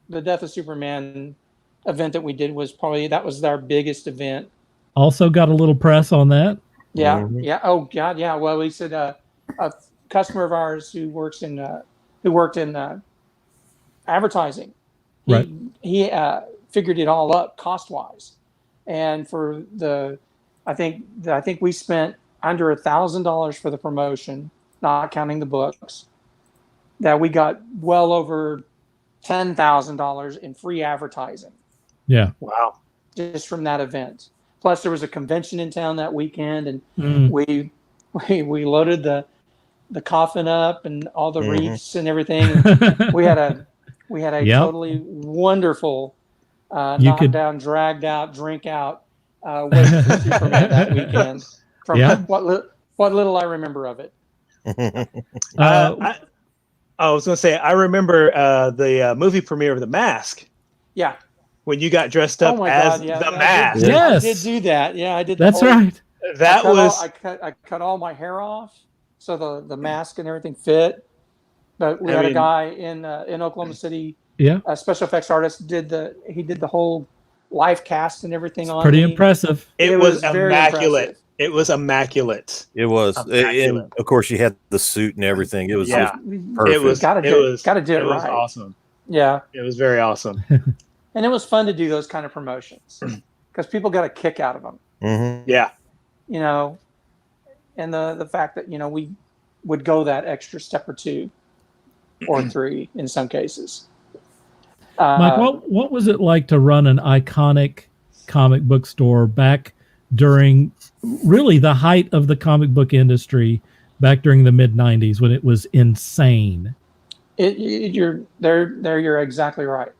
the Death of Superman event that we did was our biggest event. Also got a little press on that. Yeah. Mm-hmm. Yeah. Oh God. Yeah. Well, we said a customer of ours who worked in advertising. He figured it all up cost wise, and for I think we spent under $1,000 for the promotion, not counting the books. That we got well over $10,000 in free advertising. Yeah. Wow. Just from that event. Plus, there was a convention in town that weekend, and we loaded the coffin up and all the wreaths and everything. we had a totally wonderful knockdown, dragged out, drink out way for Superman that weekend. From what little I remember of it. I was going to say, I remember the movie premiere of The Mask. Yeah. When you got dressed up as the Mask. Yes. I did do that. Yeah, I did. That's right. I cut all my hair off so the mask and everything fit. But we had a guy in Oklahoma City, a special effects artist, did the whole live cast and everything on pretty impressive. It was immaculate. It was immaculate. It was. And of course, you had the suit and everything. It was perfect. It was gotta do it right. It was awesome. Yeah. It was very awesome. And it was fun to do those kind of promotions because people got a kick out of them. Mm-hmm. Yeah. And the fact that, we would go that extra step or two or three in some cases. Mike, what was it like to run an iconic comic book store back during really the height of the comic book industry back during the mid 90s when it was insane? You're exactly right.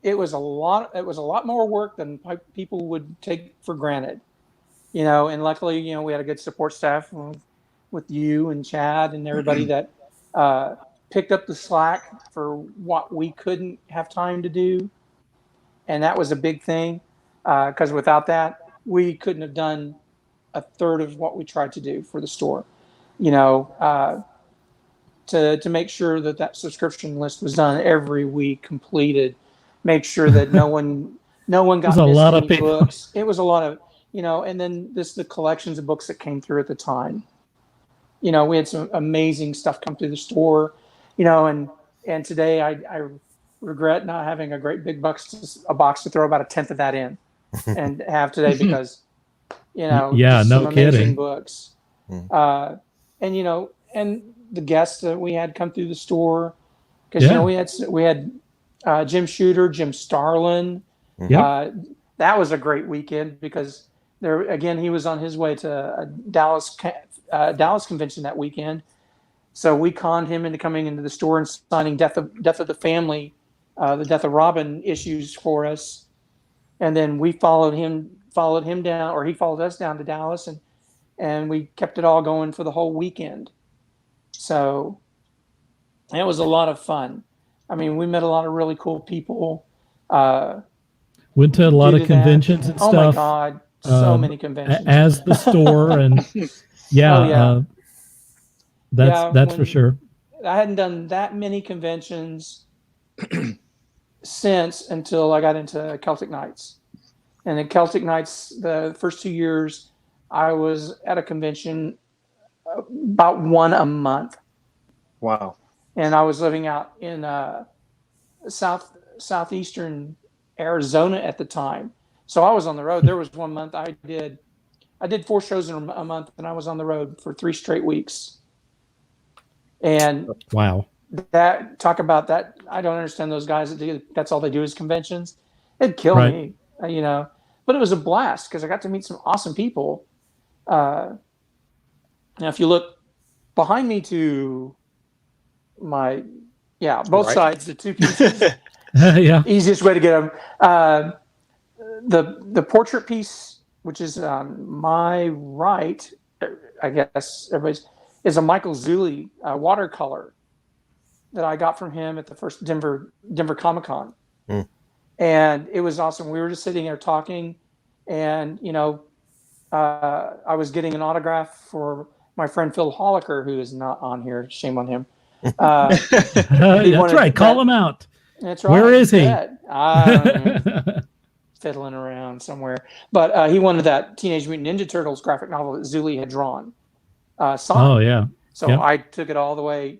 It was a lot more work than people would take for granted, and luckily, we had a good support staff with you and Chad and everybody that picked up the slack for what we couldn't have time to do. And that was a big thing, because without that, we couldn't have done a third of what we tried to do for the store, to make sure that subscription list was done every week, completed, make sure that no one got a lot of books. It was a lot of, and then the collections of books that came through at the time. We had some amazing stuff come through the store, and today I regret not having a great big box to throw about a tenth of that in and have today because, no kidding. Books. And the guests that we had come through the store, because we had Jim Shooter, Jim Starlin. That was a great weekend because he was on his way to a Dallas convention that weekend, so we conned him into coming into the store and signing Death of the Family, the Death of Robin issues for us, And then we followed him down, or he followed us down to Dallas, and we kept it all going for the whole weekend. So it was a lot of fun. I mean, we met a lot of really cool people. Went to a lot of conventions and stuff. Oh my God, so many conventions. As the store, and that's for sure. I hadn't done that many conventions until I got into Celtic Nights. And at Celtic Nights, the first 2 years, I was at a convention about one a month. Wow. And I was living out in southeastern Arizona at the time. So I was on the road. There was 1 month I did 4 shows in a month, and I was on the road for 3 straight weeks. And wow. Talk about that. I don't understand those guys that's all they do is conventions. It'd kill me, but it was a blast because I got to meet some awesome people. Now, if you look behind me to my, both sides, the two pieces, easiest way to get them. The portrait piece, which is on my right, I guess everybody's, is a Michael Zulli watercolor that I got from him at the first Denver Comic-Con. Mm. And it was awesome. We were just sitting there talking, and I was getting an autograph for my friend Phil Holliker, who is not on here. Shame on him. That's right. Call him out. That's right. Where is he? Fiddling around somewhere. But he wanted that Teenage Mutant Ninja Turtles graphic novel that Zulli had drawn. Oh, yeah. So I took it all the way.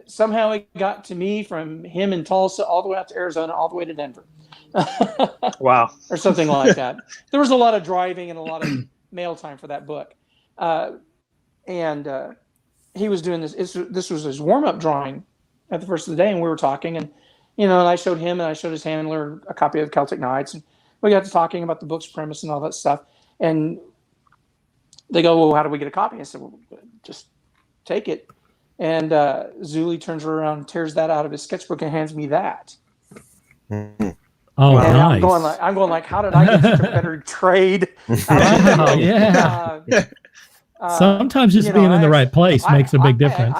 Somehow it got to me from him in Tulsa all the way out to Arizona, all the way to Denver. Wow. Or something like that. There was a lot of driving and a lot of mail time for that book. And he was doing this. This was his warm-up drawing at the first of the day, and we were talking. And, and I showed him and I showed his handler a copy of Celtic Nights. And we got to talking about the book's premise and all that stuff. And they go, well, how do we get a copy? I said, well, just take it. And Zulli turns around, tears that out of his sketchbook, and hands me that. Mm-hmm. Oh, and nice. I'm going like, how did I get such a better trade? Wow, yeah. Sometimes just being in the right place makes a big difference.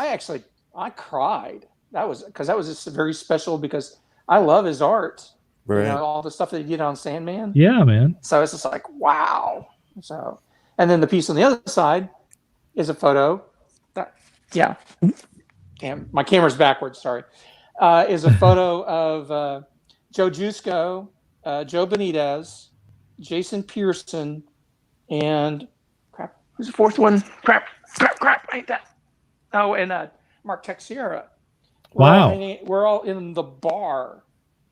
I cried. That was just very special because I love his art. Right. All the stuff that he did on Sandman. Yeah, man. So it's just like, wow. So, and then the piece on the other side is a photo. My camera's backwards. Sorry. Is a photo of Joe Jusko, Joe Benitez, Jason Pearson, and who's the fourth one? Crap! Ain't that? Oh, and Mark Texiera. Wow. We're all in the bar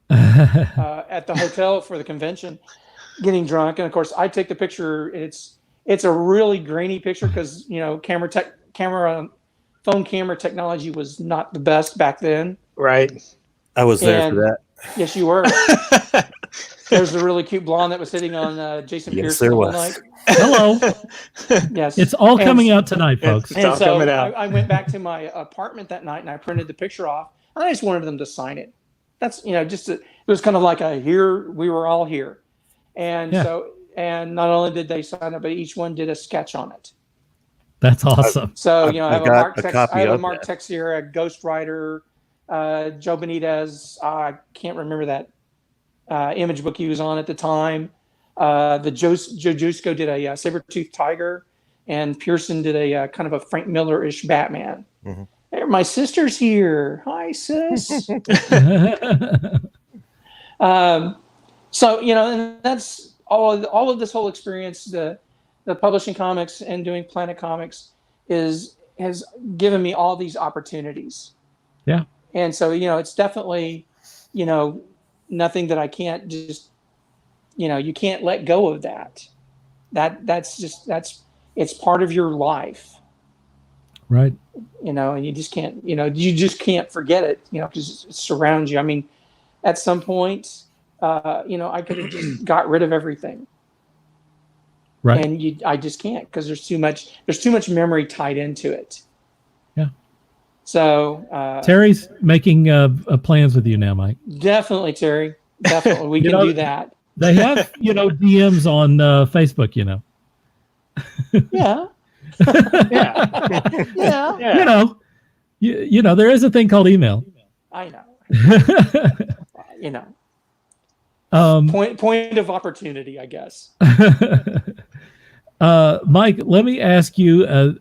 at the hotel for the convention, getting drunk, and of course I take the picture. It's a really grainy picture because phone camera technology was not the best back then. Right. I was there for that. Yes, you were. There's a really cute blonde that was sitting on Jason Pearson all night. Hello. Yes. It's all coming out tonight, folks. And so I went back to my apartment that night and I printed the picture off. And I just wanted them to sign it. That's, it was kind of like we were all here. And and not only did they sign it, but each one did a sketch on it. That's awesome. So, I have a Mark Texiera, Ghost Rider, Joe Benitez. I can't remember that image book he was on at the time. The Joe Jusko did a saber-toothed tiger, and Pearson did a kind of a Frank Miller-ish Batman. Mm-hmm. Hey, my sister's here. Hi, sis. So, and that's all of this whole experience, the publishing comics and doing Planet Comics has given me all these opportunities. Yeah. And so, it's definitely, nothing that I can't just, you can't let go of that. It's part of your life. Right. And you just can't forget it, because it surrounds you. I mean, at some point, I could have just got rid of everything. Right. And I just can't because there's too much memory tied into it. Yeah. So Terry's making plans with you now, Mike. Definitely, Terry. Definitely, we can do that. They have, DMs on Facebook, Yeah. Yeah. Yeah. There is a thing called email. I know. Um, point of opportunity, I guess. Mike, let me ask you,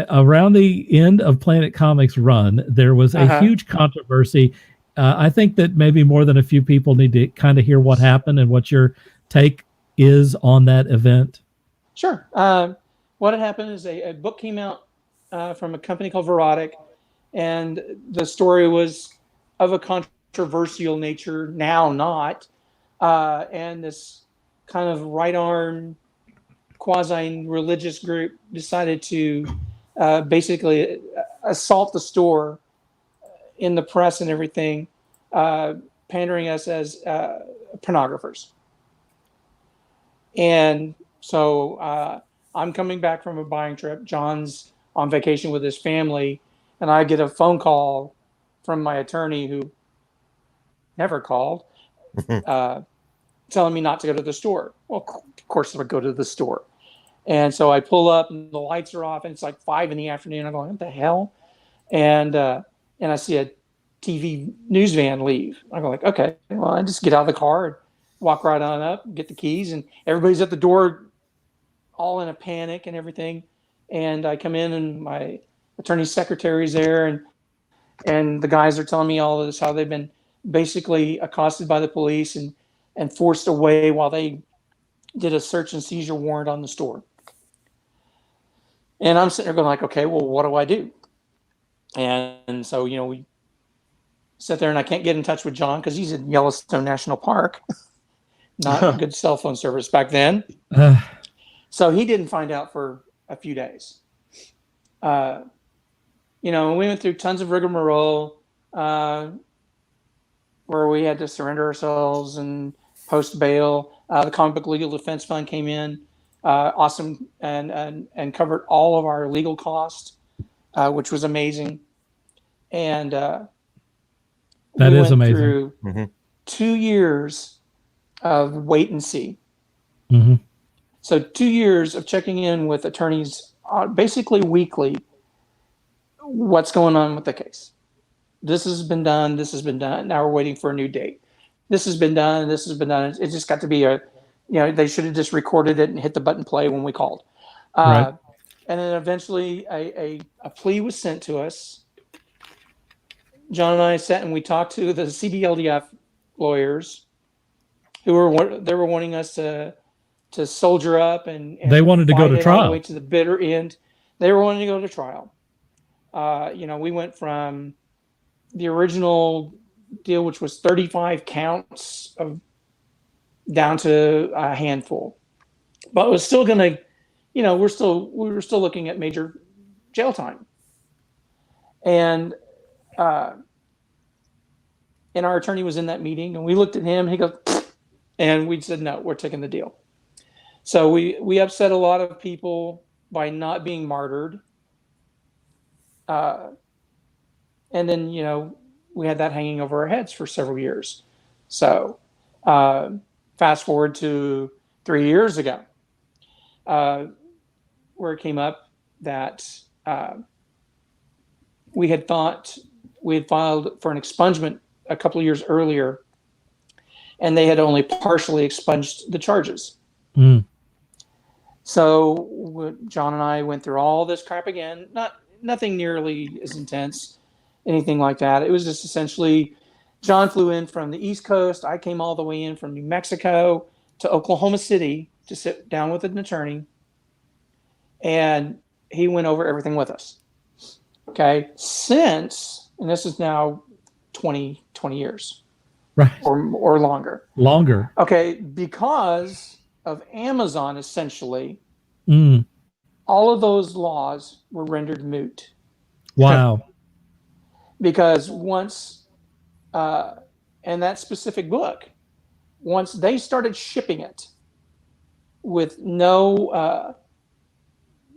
around the end of Planet Comics run, there was a huge controversy. I think that maybe more than a few people need to kind of hear what happened and what your take is on that event. Sure. What had happened is a book came out from a company called Verotic, and the story was of a controversial nature, now not. And this kind of right arm quasi-religious group decided to basically assault the store in the press and everything, pandering us as pornographers. And so I'm coming back from a buying trip. John's on vacation with his family, and I get a phone call from my attorney, who never called, telling me not to go to the store. Well, of course I would go to the store. And so I pull up and the lights are off and it's like 5 p.m. I'm going, what the hell? And I see a TV news van leave. I go like, okay, well, I just get out of the car and walk right on up, get the keys, and everybody's at the door all in a panic and everything. And I come in and my attorney's secretary's there, and the guys are telling me all of this, how they've been basically accosted by the police and forced away while they did a search and seizure warrant on the store. And I'm sitting there going like, okay, well, what do I do? And so, we sit there and I can't get in touch with John because he's in Yellowstone National Park. Not good cell phone service back then. So he didn't find out for a few days. We went through tons of rigmarole where we had to surrender ourselves and post bail. The Comic Book Legal Defense Fund came in, awesome, and covered all of our legal costs, which was amazing. And that is amazing. Through 2 years of wait and see. Mm-hmm. So 2 years of checking in with attorneys, basically weekly, what's going on with the case. This has been done. This has been done. Now we're waiting for a new date. This has been done. This has been done. It just got to be they should have just recorded it and hit the button play when we called. Right. And then eventually a plea was sent to us. John and I sat and we talked to the CBLDF lawyers who were wanting us to soldier up and they wanted to go to trial all the way to the bitter end. They were wanting to go to trial. We went from the original deal, which was 35 counts down to a handful, but it was still going to, we were still looking at major jail time. And our attorney was in that meeting and we looked at him and he goes, and we said, no, we're taking the deal. So we upset a lot of people by not being martyred. And then, we had that hanging over our heads for several years. So fast forward to 3 years ago, where it came up that we had filed for an expungement a couple of years earlier, and they had only partially expunged the charges. Mm. So John and I went through all this crap again. Nothing nearly as intense, anything like that. It was just essentially John flew in from the East Coast. I came all the way in from New Mexico to Oklahoma City to sit down with an attorney, and he went over everything with us. Okay. And this is now 20 years. Right. Or longer. Longer. Okay. Because of Amazon, essentially, all of those laws were rendered moot. Wow. Because once, and that specific book, once they started shipping it with no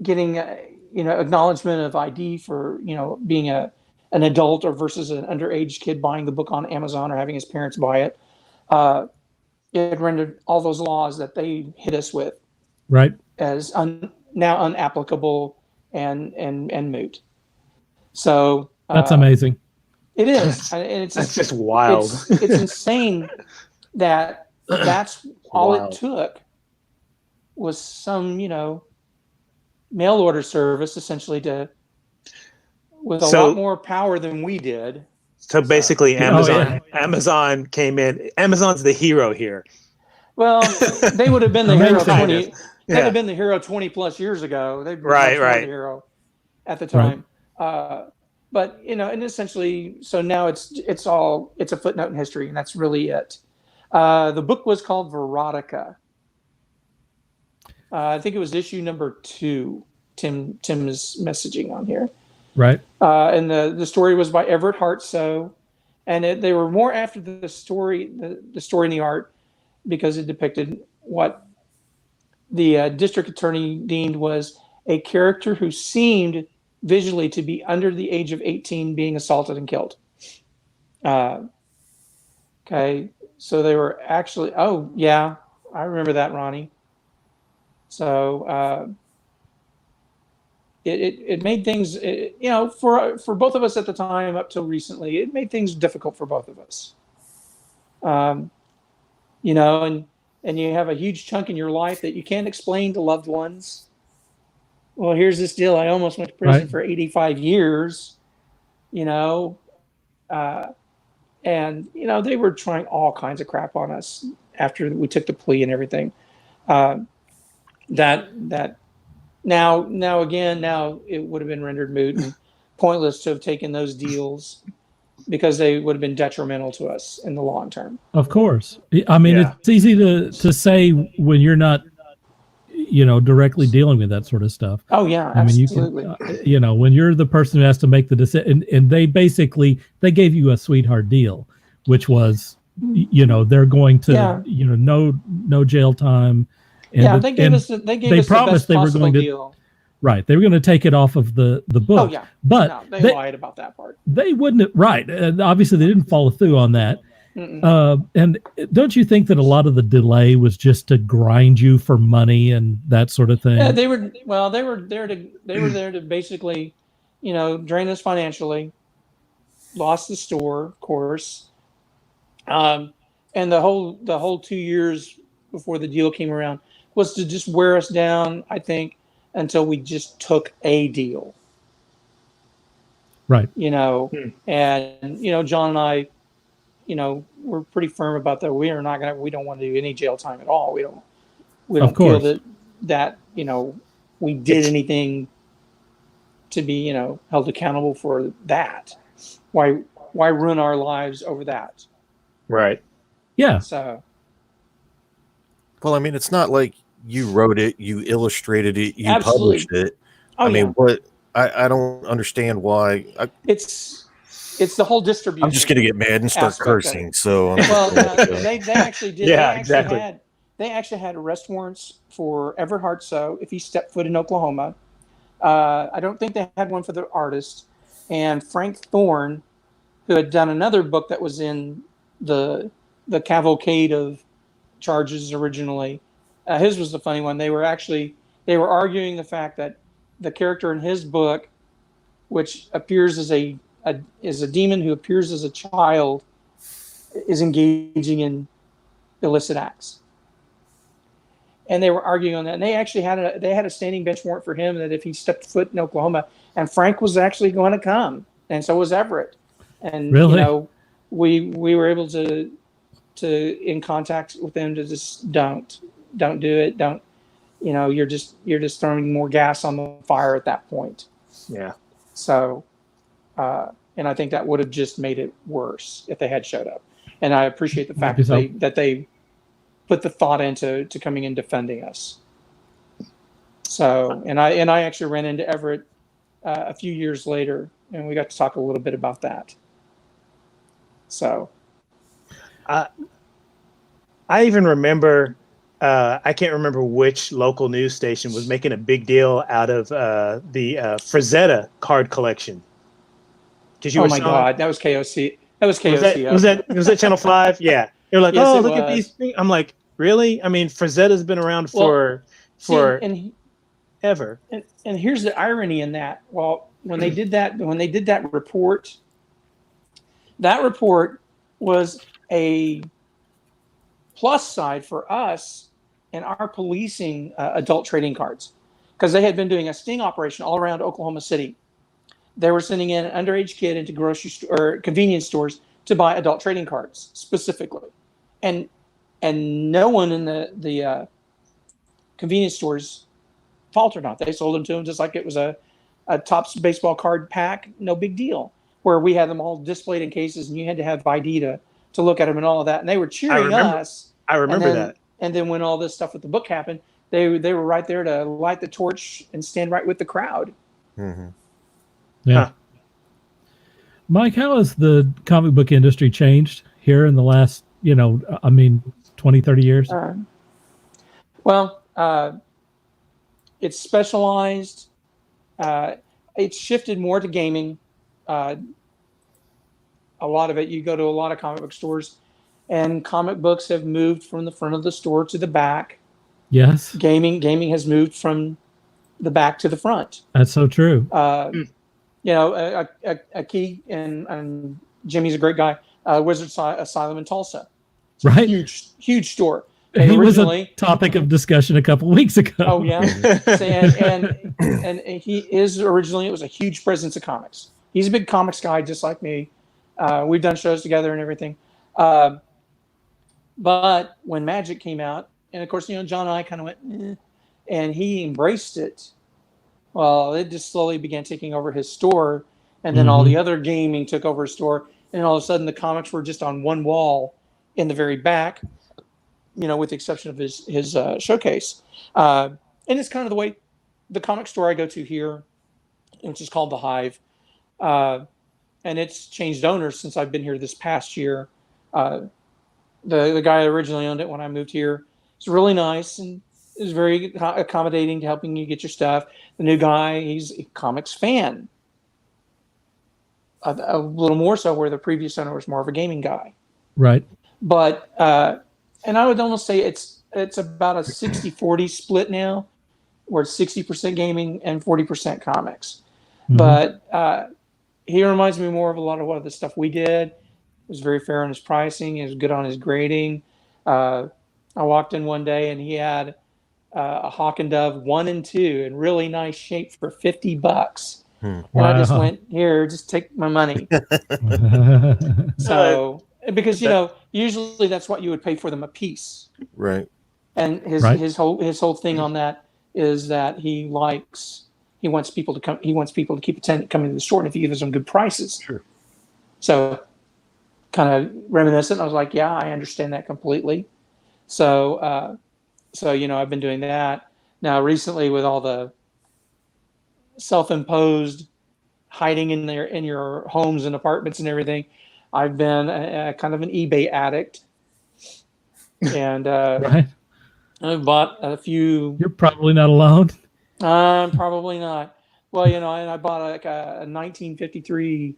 getting acknowledgement of ID for being an adult or versus an underage kid buying the book on Amazon or having his parents buy it, it rendered all those laws that they hit us with right as now unapplicable and moot. So that's amazing. It is, and it's just wild. It's insane that that's all wild. It took was some, mail order service essentially with a lot more power than we did. So basically, Amazon came in. Amazon's the hero here. Well, they would have been the hero 20. Yeah. They'd have been the hero 20 plus years ago. They'd been the hero at the time. Right. But and essentially, so now it's a footnote in history, and that's really it. The book was called Verotica. I think it was issue number 2. Tim is messaging on here, right? And the story was by Everett Hartsoe, and they were more after the story, the story and the art, because it depicted what the district attorney deemed was a character who seemed visually to be under the age of 18 being assaulted and killed. Okay, so they were actually, oh yeah, I remember that, Ronnie. So it made things, for both of us at the time up till recently, it made things difficult for both of us. And you have a huge chunk in your life that you can't explain to loved ones. Well, here's this deal. I almost went to prison for 85 years, and, they were trying all kinds of crap on us after we took the plea and everything. Now it would have been rendered moot and pointless to have taken those deals because they would have been detrimental to us in the long term. Of course. I mean, It's easy to say when you're not, directly dealing with that sort of stuff. Oh yeah, absolutely. I mean, you can, when you're the person who has to make the decision, and they gave you a sweetheart deal, which was, they're going to, no jail time. And they promised they were going to deal. Right. They were going to take it off of the book. Oh yeah. But they lied about that part. They wouldn't. Right. Obviously they didn't follow through on that. And don't you think that a lot of the delay was just to grind you for money and that sort of thing? Yeah, they were there to basically, drain us financially. Lost the store, of course. And the whole 2 years before the deal came around was to just wear us down, I think, until we just took a deal. Right. And John and I, we're pretty firm about that. We don't want to do any jail time at all. We don't feel that we did anything to be, held accountable for that. Why ruin our lives over that? Right. Yeah. So. Well, I mean, it's not like you wrote it, you illustrated it, you Absolutely. published it. Oh, I mean, what? I don't understand why. It's the whole distribution. I'm just going to get mad and start cursing. So, they actually did. Yeah, exactly. They actually had arrest warrants for Everett Hartsoe if he stepped foot in Oklahoma. I don't think they had one for the artist. And Frank Thorne, who had done another book that was in the cavalcade of charges originally. His was the funny one. They were arguing the fact that the character in his book, which appears as a demon who appears as a child, is engaging in illicit acts. And they were arguing on that. And they actually had a standing bench warrant for him that if he stepped foot in Oklahoma, and Frank was actually going to come, and so was Everett. And really? We were able to in contact with them to just don't do it. Don't, you're just throwing more gas on the fire at that point. Yeah. So, and I think that would have just made it worse if they had showed up. And I appreciate the fact that they put the thought into coming and defending us. So, and I actually ran into Everett a few years later, and we got to talk a little bit about that. So, I even remember, I can't remember which local news station was making a big deal out of the Frazetta card collection. Oh my God, that was KOC. That was KOC. Was that Channel 5? Yeah. They're like, Yes, oh, it look at was. these things. I'm like, really? I mean, Frazetta's been around for ever. And here's the irony in that. Well, when they did that report was a plus side for us and our policing adult trading cards, because they had been doing a sting operation all around Oklahoma City. They were sending in an underage kid into grocery or convenience stores to buy adult trading cards specifically, and no one in the convenience stores faltered on it. They sold them to him just like it was a Topps baseball card pack, no big deal. Where we had them all displayed in cases, and you had to have ID to look at them and all of that. And they were cheering us. I remember that. And then when all this stuff with the book happened, they were right there to light the torch and stand right with the crowd. Mm-hmm. Yeah. Huh. Mike, how has the comic book industry changed here in the last, 20, 30 years? It's specialized. It's shifted more to gaming. A lot of it, you go to a lot of comic book stores, and comic books have moved from the front of the store to the back. Yes. Gaming has moved from the back to the front. That's so true. A key, and Jimmy's a great guy. Wizard Asylum in Tulsa. It's right. Huge store. He was a topic of discussion a couple of weeks ago. Oh yeah, and he is originally. It was a huge presence of comics. He's a big comics guy, just like me. We've done shows together and everything. But when Magic came out, and of course, John and I kind of went, and he embraced it. Well, it just slowly began taking over his store, and then all the other gaming took over his store, and all of a sudden the comics were just on one wall in the very back, with the exception of his showcase. And it's kind of the way the comic store I go to here, which is called The Hive, and it's changed owners since I've been here this past year. The guy that originally owned it when I moved here is really nice and is very accommodating to helping you get your stuff. The new guy, he's a comics fan. A little more so, where the previous owner was more of a gaming guy. Right. But, and I would almost say it's about a 60-40 split now, where it's 60% gaming and 40% comics. But he reminds me more of a lot of what the stuff we did. He was very fair on his pricing. He was good on his grading. I walked in one day and he had a Hawk and Dove 1 and 2 in really nice shape for $50. And I just went, here, just take my money. So, because usually that's what you would pay for them a piece. Right. And his whole thing on that is that he wants people to come. He wants people to keep coming to the store, and if he gives them good prices. Sure. So, kind of reminiscent. I was like, yeah, I understand that completely. So, I've been doing that now recently with all the self-imposed hiding in your homes and apartments and everything. I've been kind of an eBay addict, and right. I've bought a few. You're probably not alone. Probably not. Well, and I bought a 1953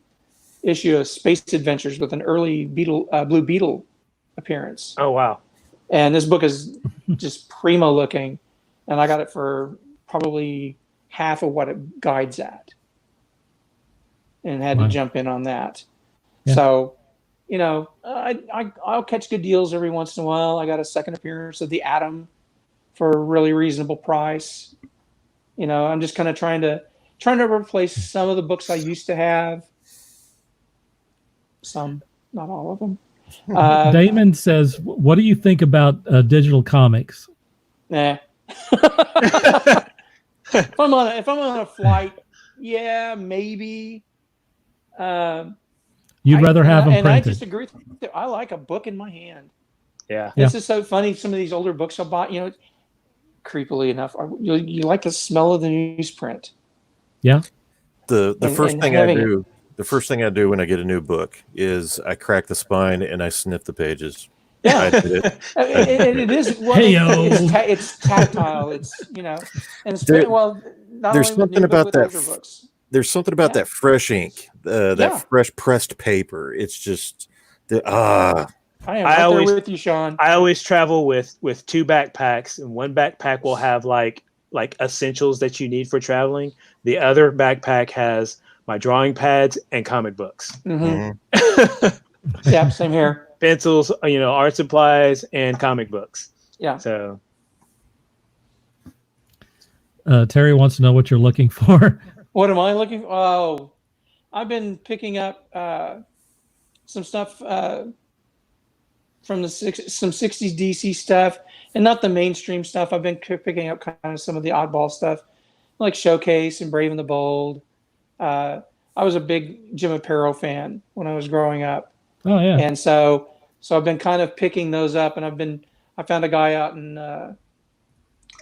issue of Space Adventures with an early Blue Beetle appearance. Oh wow! And this book is just primo looking, and I got it for probably half of what it guides at, and had to jump in on that. Yeah. So, I'll catch good deals every once in a while. I got a second appearance of the Atom for a really reasonable price. I'm just kind of trying to replace some of the books I used to have. Some, not all of them. Damon says, "What do you think about digital comics?" Nah. If I'm on a flight, yeah, maybe. You'd rather have them printed. And I just agree with you. I like a book in my hand. Yeah. This is so funny. Some of these older books I bought, creepily enough, you like the smell of the newsprint. Yeah. The first thing I do when I get a new book is I crack the spine and I sniff the pages. Yeah. I did it. It is. Well, it's tactile. It's and it's there's something about that. Books. There's something about that fresh ink, that fresh pressed paper. It's just I am right there with you, Sean. I always travel with 2 backpacks, and one backpack will have like essentials that you need for traveling. The other backpack has my drawing pads and comic books. Yeah, same here. Pencils, art supplies and comic books. Yeah. So Terry wants to know what you're looking for. What am I looking for? Oh, I've been picking up some stuff from some 60s DC stuff, and not the mainstream stuff. I've been picking up kind of some of the oddball stuff, like Showcase and Brave and the Bold. I was a big Jim Aparo fan when I was growing up. Oh yeah. And so I've been kind of picking those up, and I found a guy out in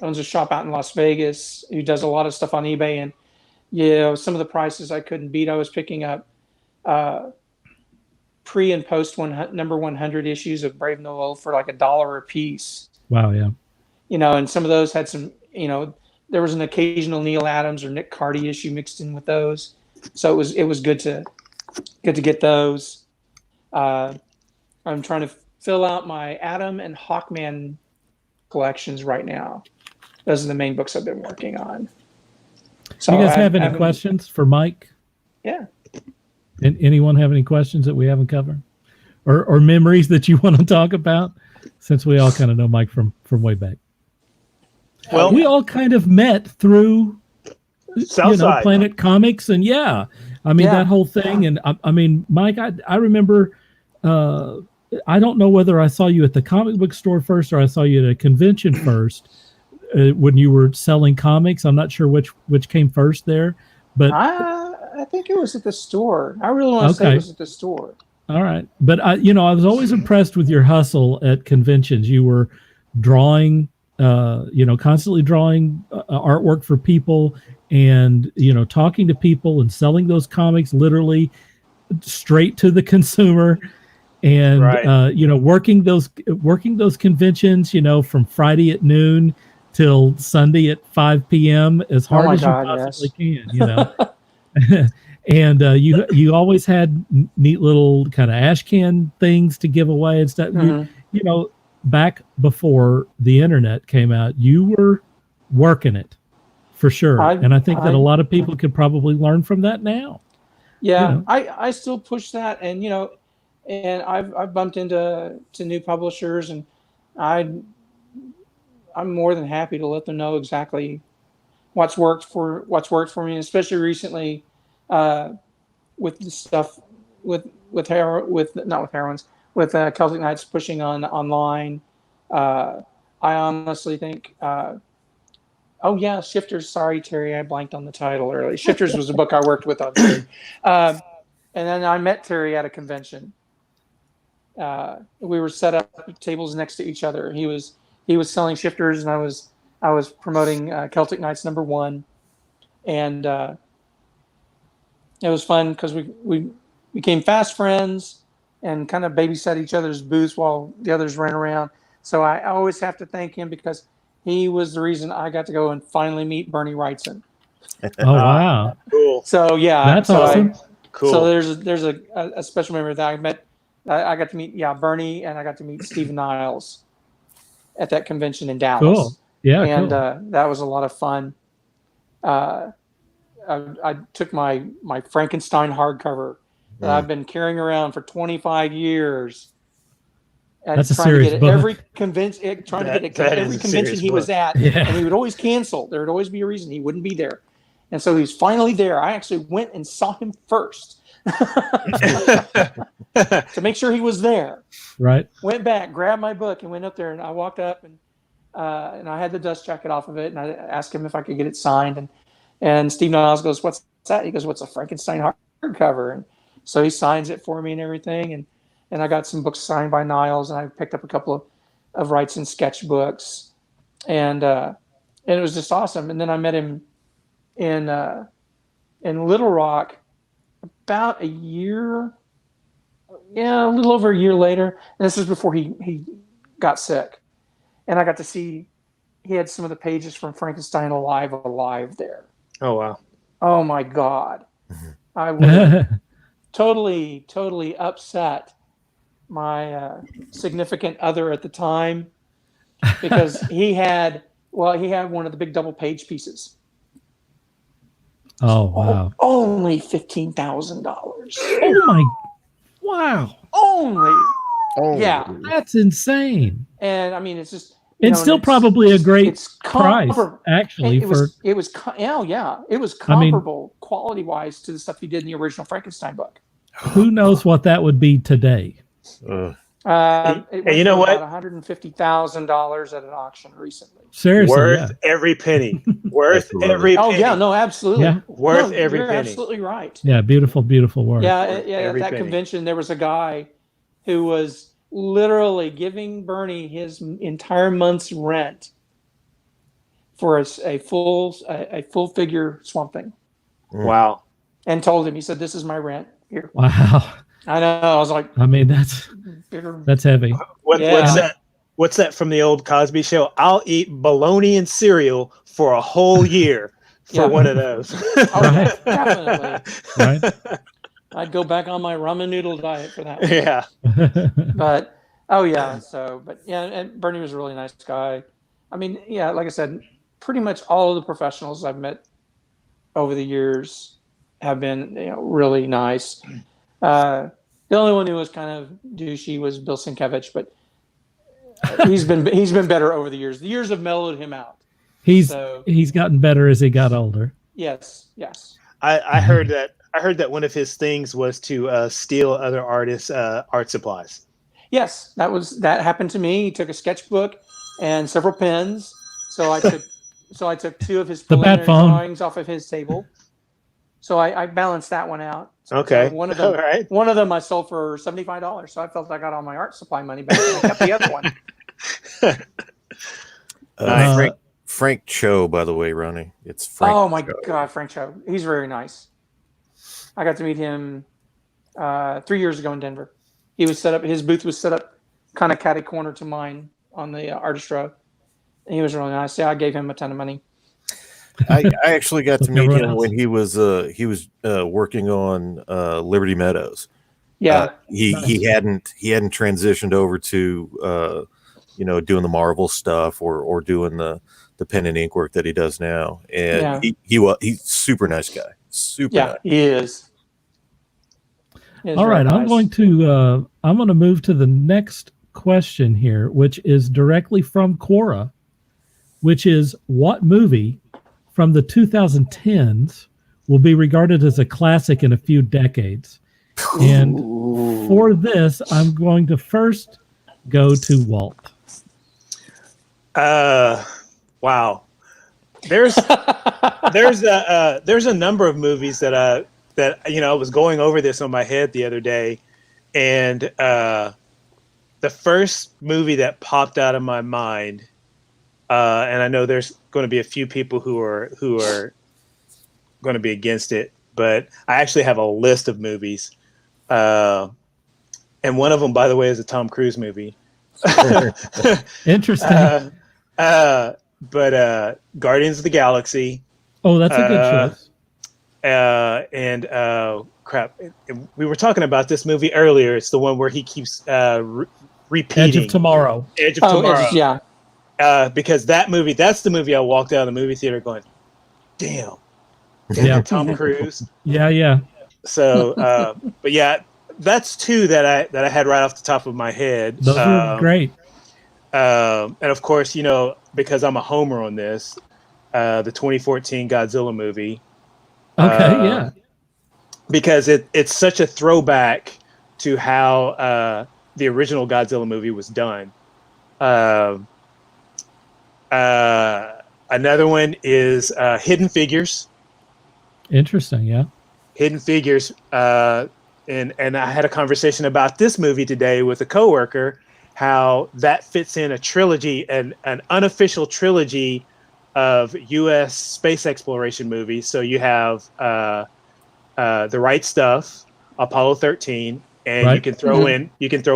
owns a shop out in Las Vegas who does a lot of stuff on eBay, and some of the prices I couldn't beat. I was picking up pre and post number 100 issues of Brave and the Bold for like $1 a piece. Wow, yeah. And some of those had some, there was an occasional Neil Adams or Nick Cardy issue mixed in with those, so it was good to get those. I'm trying to fill out my Atom and Hawkman collections right now. Those are the main books I've been working on. So do you guys have any questions for Mike? Yeah. Anyone have any questions that we haven't covered, or memories that you want to talk about? Since we all kind of know Mike from way back. Well, we all kind of met through Southside. Planet Comics, and that whole thing. And I mean, Mike, I remember. I don't know whether I saw you at the comic book store first or I saw you at a convention first when you were selling comics. I'm not sure which came first there, but I think it was at the store. I really want to say it was at the store. All right. But I was always impressed with your hustle at conventions. You were drawing, constantly drawing artwork for people and, talking to people and selling those comics literally straight to the consumer. And, working those conventions, from Friday at noon till Sunday at 5 p.m. as hard as you possibly can, And you always had neat little kind of ash can things to give away and stuff. Mm-hmm. Back before the internet came out, you were working it for sure. And I think that a lot of people could probably learn from that now. Yeah, I still push that, and and I've bumped into new publishers, and I'm more than happy to let them know exactly what's worked for me, and especially recently with the stuff with Celtic Knights pushing online. I honestly think Shifters. Sorry, Terry, I blanked on the title early. Shifters was a book I worked with on Terry. And then I met Terry at a convention. We were set up at tables next to each other. He was selling Shifters, and I was promoting Celtic Knights #1, and it was fun because we became fast friends and kind of babysat each other's booths while the others ran around. So I always have to thank him because he was the reason I got to go and finally meet Bernie Wrightson. Oh wow! Cool. So that's awesome. Cool. So there's a special memory that I met. I got to meet Bernie, and I got to meet Stephen Niles at that convention in Dallas. Cool. Yeah. And that was a lot of fun. I took my Frankenstein hardcover that I've been carrying around for 25 years. And that's a serious book. Every convention, trying to get every convention he was at, and he would always cancel. There would always be a reason he wouldn't be there, and so he was finally there. I actually went and saw him first to make sure he was there. Right. Went back, grabbed my book, and went up there. And I walked up, and I had the dust jacket off of it, and I asked him if I could get it signed. And Steve Niles goes, "What's that?" He goes, "What's a Frankenstein hardcover?" And so he signs it for me and everything, and I got some books signed by Niles, and I picked up a couple of Wrightson sketchbooks, and it was just awesome. And then I met him in Little Rock about a little over a year later, and this was before he got sick, and I got to see he had some of the pages from Frankenstein Alive there. Oh wow! Oh my God! I was totally upset. significant other at the time, because he had one of the big double page pieces. Oh wow! Only $15,000. Oh my! Wow! Only. Oh, Yeah, that's insane. And I mean, it's just. It's still probably a great price, actually. It was comparable quality-wise to the stuff he did in the original Frankenstein book. Who knows what that would be today? It went you know for what? about $150,000 at an auction recently. Seriously, worth every penny. Worth every penny. Oh yeah, no, absolutely. Yeah. Worth every penny. You're absolutely right. Yeah, beautiful work. Yeah, at that convention, there was a guy who was literally giving Bernie his entire month's rent for a full figure Swamp Thing. Wow! And told him, he said, "This is my rent here." Wow! I know. I was like, I mean, that's heavy. What's that from the old Cosby Show? I'll eat bologna and cereal for a whole year for one of those. Right. Definitely. Right. I'd go back on my ramen noodle diet for that one. Yeah. But and Bernie was a really nice guy. I mean, yeah, like I said, pretty much all of the professionals I've met over the years have been really nice. The only one who was kind of douchey was Bill Sienkiewicz, but he's been better over the years. The years have mellowed him out. He's gotten better as he got older. Yes. I heard that one of his things was to steal other artists' art supplies. Yes, that happened to me. He took a sketchbook and several pens. So I took two of his preliminary drawings off of his table. So I balanced that one out. Okay. So one of them I sold for $75. So I felt I got all my art supply money back, and I kept the other one. Frank Cho, by the way, Ronnie. It's Frank. Oh my God, Frank Cho. He's very nice. I got to meet him 3 years ago in Denver. His booth was set up kind of catty corner to mine on the Artistro. And he was really nice. Yeah, I gave him a ton of money. I actually got to meet him when he was working on Liberty Meadows. Yeah, he hadn't transitioned over to doing the Marvel stuff or doing the pen and ink work that he does now. And he's super nice guy. Super nice. He is. All right, nice. I'm going to move to the next question here, which is directly from Quora, which is, what movie from the 2010s will be regarded as a classic in a few decades? And for this, I'm going to first go to Walt. Wow. There's a number of movies that I was going over this on my head the other day, and the first movie that popped out of my mind, and I know there's going to be a few people who are going to be against it, but I actually have a list of movies, and one of them, by the way, is a Tom Cruise movie. Interesting. But Guardians of the Galaxy. Oh, that's a good choice. And we were talking about this movie earlier. It's the one where he keeps repeating Edge of Tomorrow. Yeah. Because that's the movie I walked out of the movie theater going, damn. Tom Cruise. Yeah. So, but yeah, that's two that I had right off the top of my head. Those are great. And of course, because I'm a homer on this, the 2014 Godzilla movie. Okay, yeah. Because it's such a throwback to how the original Godzilla movie was done. Another one is Hidden Figures. Interesting, yeah. Hidden Figures. And I had a conversation about this movie today with a coworker, how that fits in a trilogy, an unofficial trilogy of U.S. space exploration movies. So you have The Right Stuff, Apollo 13, and you can throw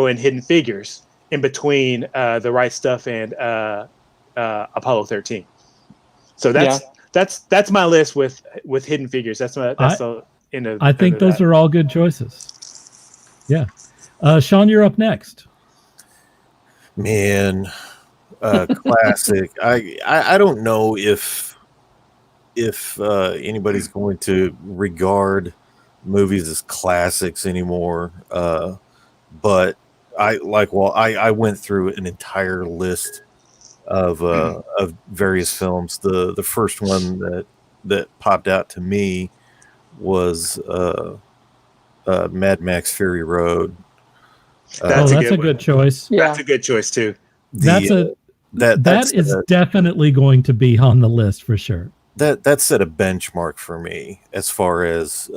in Hidden Figures in between The Right Stuff and Apollo 13. So that's my list with Hidden Figures. I think those are all good choices. Yeah. Sean, you're up next. Man, classic. I don't know if anybody's going to regard movies as classics anymore. But I went through an entire list of various films. The first one that popped out to me was Mad Max Fury Road. That's a good choice. Yeah. That's a good choice too. That is definitely going to be on the list for sure. That set a benchmark for me as far as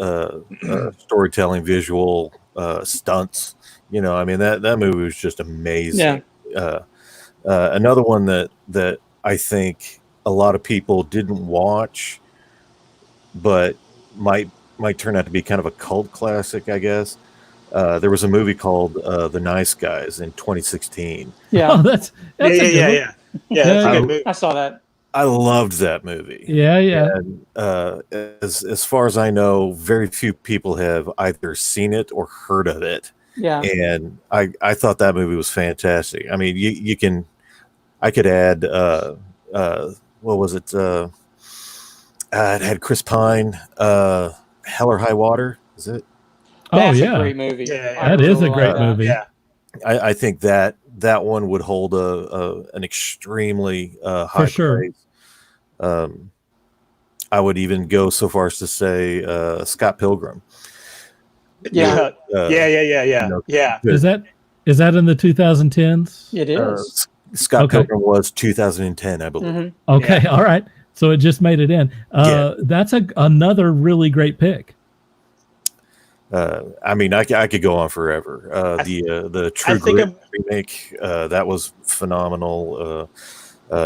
storytelling, visual stunts. I mean that movie was just amazing. Yeah. Another one that I think a lot of people didn't watch, but might turn out to be kind of a cult classic, I guess. There was a movie called The Nice Guys in 2016. Yeah. Oh, that's Yeah, that's a good movie. I saw that. I loved that movie. Yeah. And as far as I know, very few people have either seen it or heard of it. Yeah. And I thought that movie was fantastic. I mean, I could add what was it? It had Chris Pine, Hell or High Water, is it? That's a great movie. Yeah. That is a great movie. Yeah. I think that one would hold an extremely high For sure. praise. I would even go so far as to say Scott Pilgrim. Yeah. Yeah. Is that in the 2010s? It is. Scott Pilgrim was 2010, I believe. Mm-hmm. Okay, all right. So it just made it in. That's another really great pick. I mean, I could go on forever. The True Grit remake, that was phenomenal.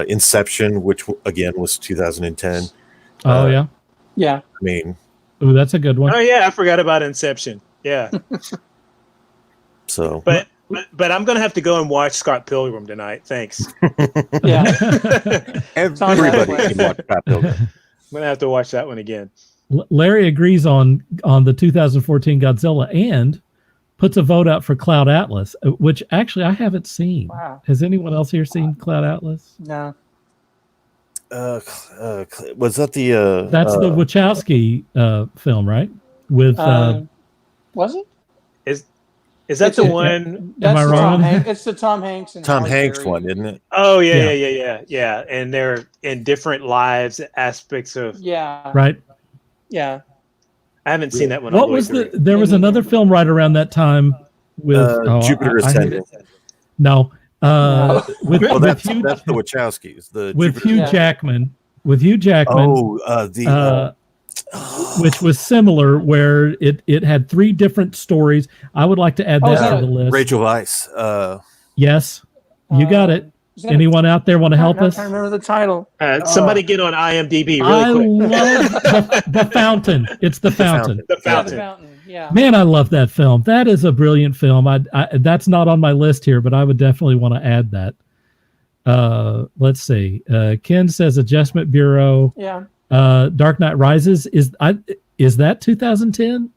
Inception, which again was 2010. Yeah. Yeah. I mean, ooh, that's a good one. Oh yeah, I forgot about Inception. Yeah. So, but I'm gonna have to go and watch Scott Pilgrim tonight. Thanks. Yeah. everybody can watch Scott Pilgrim. I'm gonna have to watch that one again. Larry agrees on the 2014 Godzilla and puts a vote out for Cloud Atlas, which actually I haven't seen. Wow. Has anyone else here seen Cloud Atlas? No. Was that the? That's the Wachowski film, right? With was it? Is that the one? Am I wrong? It's the Tom Hanks and Tom Halle Hanks Berry. one, isn't it? Oh yeah. And they're in different lives, aspects of. Yeah. right. Yeah. I haven't seen that one. What was there was another film right around that time with Jupiter Ascending. No. With that's Hugh, the Wachowskis. with Hugh Jackman. With Hugh Jackman. Which was similar, where it had 3 different stories. I would like to add that to the list. Rachel Weisz. Yes, you got it. Anyone out there want to help us? I remember the title. Somebody get on IMDb really I quick. love the Fountain. It's the Fountain. The Yeah, the Fountain. Fountain. Yeah. Man, I love that film. That is a brilliant film. I that's not on my list here, but I would definitely want to add that. Let's see. Ken says Adjustment Bureau. Yeah. Dark Knight Rises is that 2010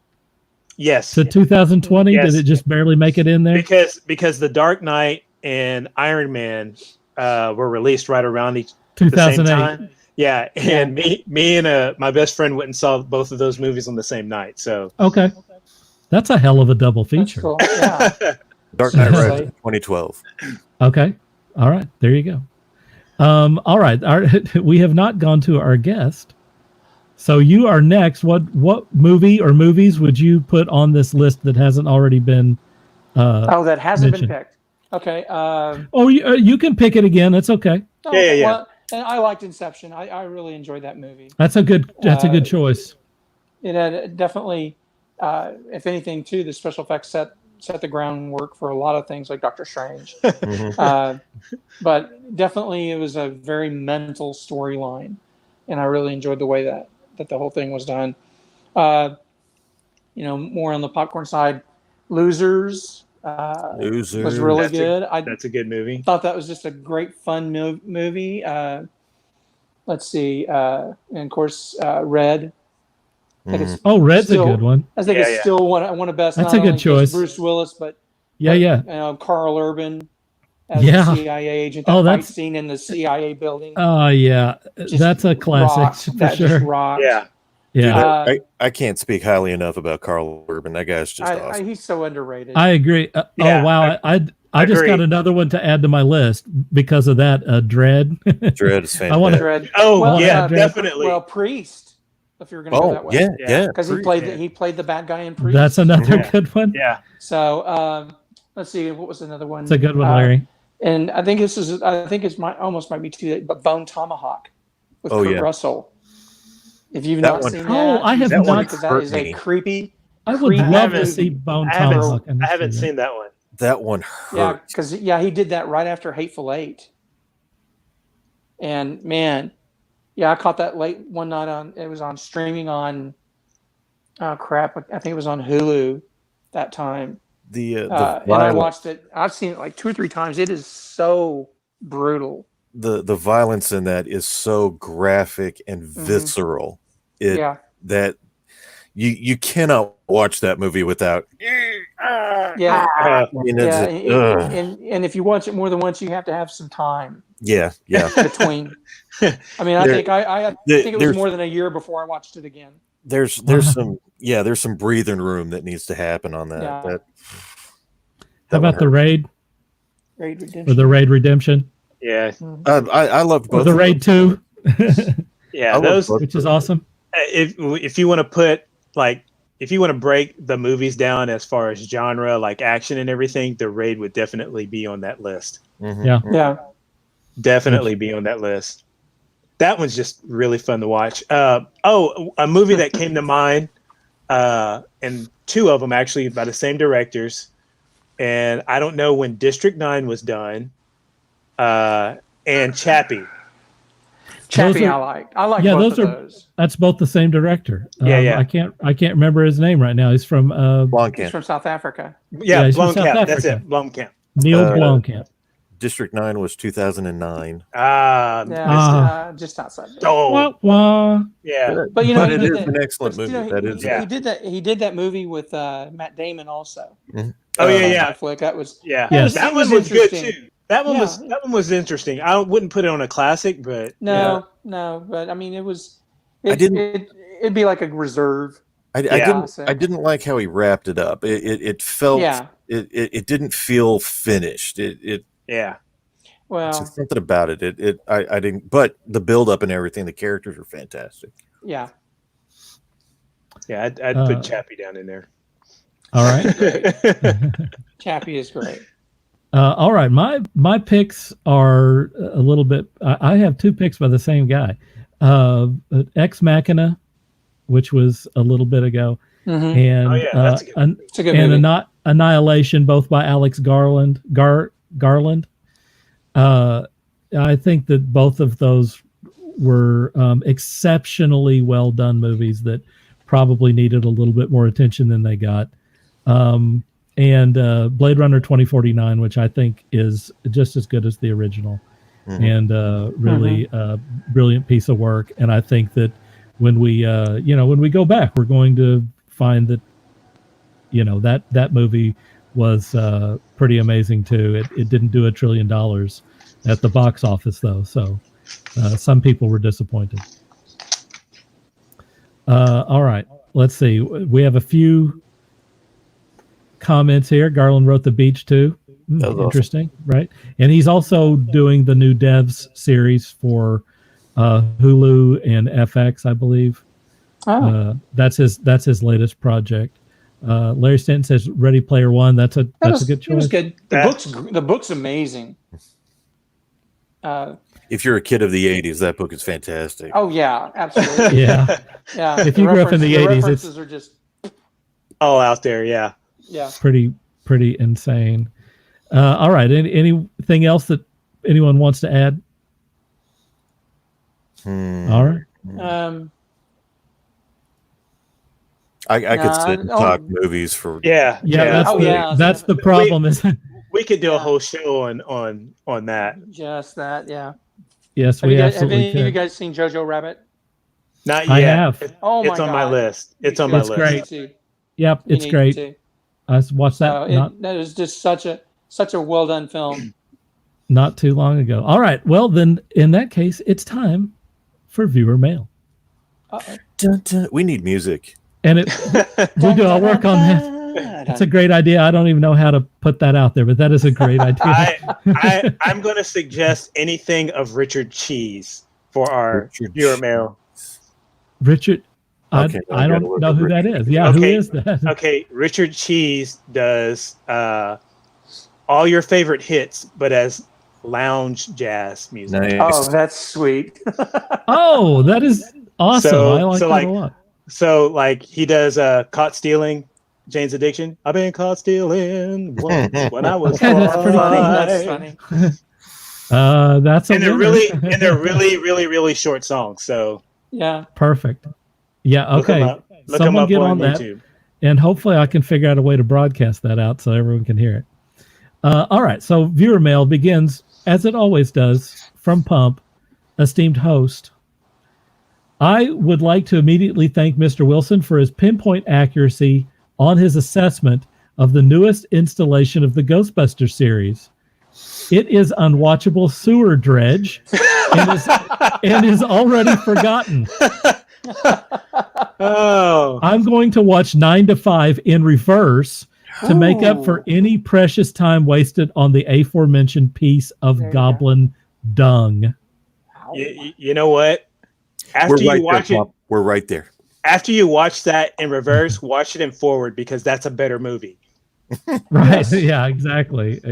Yes. to 2020? Yes. Did it just barely make it in there? Because the Dark Knight and Iron Man were released right around the same 2008. time. Yeah, and me and my best friend went and saw both of those movies on the same night. So Okay, that's a hell of a double feature. Cool. Yeah. Dark Knight Rises 2012. Okay, all right, there you go. All right, we have not gone to our guest, so you are next. What movie or movies would you put on this list that hasn't already been? That hasn't mentioned? been picked. Okay. You can pick it again. It's okay. Yeah. Well, and I liked Inception. I really enjoyed that movie. That's a good choice. It had definitely, if anything, too, the special effects set the groundwork for a lot of things like Doctor Strange. But definitely, it was a very mental storyline, and I really enjoyed the way that the whole thing was done. More on the popcorn side, Losers. Loser was really good. That's a good movie. Thought that was just a great fun movie. Let's see, and of course, Red. I think it's Red's still a good one. I think it's still one of best. That's not a good only 'cause choice. Bruce Willis, but Yeah, yeah. Carl Urban as Yeah. the CIA agent. That Oh, fight that's- scene in the CIA building. Oh, yeah. Just That's a classic rocks. for That sure. just rocks. Yeah. Yeah. Dude, I can't speak highly enough about Carl Urban. That guy's just awesome. He's so underrated. I agree. Yeah, Oh, wow. I just agree. got another one to add to my list because of that. Dread. Dread is fantastic. I want to. Dread. Oh, Well, yeah, Dread. definitely. Well, Priest. If you're going to go that way. yeah. Because he played the bad guy in Priest. That's another Yeah. good one. Yeah. So let's see, what was another one? It's a good one, Larry. And I think almost might be too, but Bone Tomahawk with Kurt Russell. If you've That not one- seen that, Oh, I have that one not. because that hurt is me. a creepy. I would creepy love to movie. see Bone I haven't, Tomahawk. I haven't seen that one. That one Yeah, hurt. because he did that right after Hateful Eight. And man, I caught that late one night it was on streaming on. Oh crap! I think it was on Hulu that time. The And I watched it. I've seen it like 2 or 3 times. It is so brutal. the violence in that is so graphic and visceral. That you cannot watch that movie without. Yeah. I mean, it's And if you watch it more than once, you have to have some time yeah. between. I mean, I think it was more than a year before I watched it again. There's some breathing room that needs to happen on that. Yeah. How about the Raid Raid Redemption. or the Raid Redemption Yeah. I loved both. or the Raid 2, Yeah. I Those, love which is awesome. if you want to put if you want to break the movies down as far as genre, like action and everything, the Raid would definitely be on that list. Mhm. Yeah. Definitely be on that list. That one's just really fun to watch. A movie that came to mind, and 2 of them actually by the same directors. And I don't know when District 9 was done. And Chappie. Chappie, Those I like yeah, both those of are- those. That's both the same director. Yeah. I can't remember his name right now. He's from He's Blomkamp. from South Africa. Yeah, he's from South Blomkamp. That's Africa. it. Blomkamp. Neil Blomkamp. District 9 was 2009. Yeah, just outside. There. Oh, Wah, wah. yeah. But you know, But he it did is that- an excellent but, movie. you know, That is. Yeah. He did that movie with Matt Damon also. Oh, yeah. Flick. That was Yeah. Yes. That It one was was good interesting. too. That one Yeah. was interesting. I wouldn't put it on a classic, but no, but I mean, it was. It'd be like a reserve. I didn't like how he wrapped it up. It felt. Yeah. It didn't feel finished. yeah. Well, It's something about it. I didn't. But the build up and everything, the characters are fantastic. yeah. Yeah, I'd put Chappie down in there. All right. Chappie is great. All right. My picks are a little bit. I have 2 picks by the same guy. Ex Machina, which was a little bit ago, Mhm. and Oh, yeah, that's a good It's a good and movie. Annihilation, both by Alex Garland. Garland. I think that both of those were exceptionally well done movies that probably needed a little bit more attention than they got. And Blade Runner 2049, which I think is just as good as the original, and really brilliant piece of work. And I think that when we go back, we're going to find that that movie was pretty amazing too. It didn't do $1 trillion at the box office though, so some people were disappointed. All right, let's see. We have a few comments here. Garland wrote The Beach too. Interesting, awesome. Right? And he's also doing the new Devs series for Hulu and FX, I believe. That's his latest project. Larry Stanton says Ready Player One. That's a good choice. It was good. The book's amazing. If you're a kid of the 80s, that book is fantastic. Oh yeah, absolutely. Yeah. If you grew up in the 80s, references are just all out there. Yeah. Pretty insane. All right. Anything else that anyone wants to add? All right. I could sit and talk movies for That's the problem. We could do a whole show on that. Just that, yeah. Yes, have we absolutely Have any of you guys seen Jojo Rabbit? Not yet. I have. It's on my list. It's on my list. Great. Yep, it's great. I watched that. That is just such a well done film. Not too long ago. All right. Well, then in that case, it's time for viewer mail. Dun, dun. We need music. And we'll do. I'll work on that. It's a great idea. I don't even know how to put that out there, but that is a great idea. I'm going to suggest anything of Richard Cheese for our viewer mail. Richard, okay, I don't know who that is. Yeah, okay. Who is that? Okay, Richard Cheese does all your favorite hits, but as lounge jazz music. Nice. Oh, that's sweet. Oh, that is awesome. I like that a lot. So, like, he does Caught Stealing, Jane's Addiction. I've been caught stealing when I was that's pretty cool. That's funny. That's and they're really short songs. So yeah, perfect. Yeah, okay. Look them up get on YouTube. That, and hopefully I can figure out a way to broadcast that out so everyone can hear it. All right, so viewer mail begins, as it always does, from Pump, esteemed host. I would like to immediately thank Mr. Wilson for his pinpoint accuracy on his assessment of the newest installation of the Ghostbusters series. It is unwatchable sewer dredge and is already forgotten. Oh, I'm going to watch 9 to 5 in reverse to make up for any precious time wasted on the aforementioned piece of goblin dung. You know what? After you watch it, we're right there. After you watch that in reverse, watch it in forward because that's a better movie. Right. Yeah, exactly.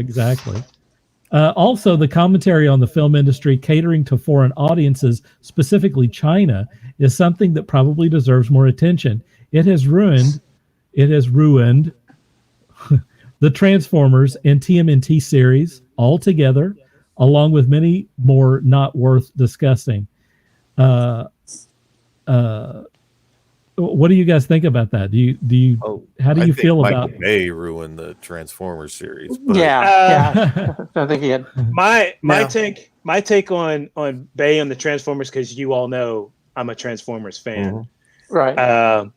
Also, the commentary on the film industry catering to foreign audiences, specifically China, is something that probably deserves more attention. It has ruined the Transformers and TMNT series altogether, along with many more not worth discussing. What do you guys think about that? How do you feel about Michael Bay ruined the Transformers series? But... Yeah. I think he had my take on Bay on the Transformers, because you all know I'm a Transformers fan. Mm-hmm. Right.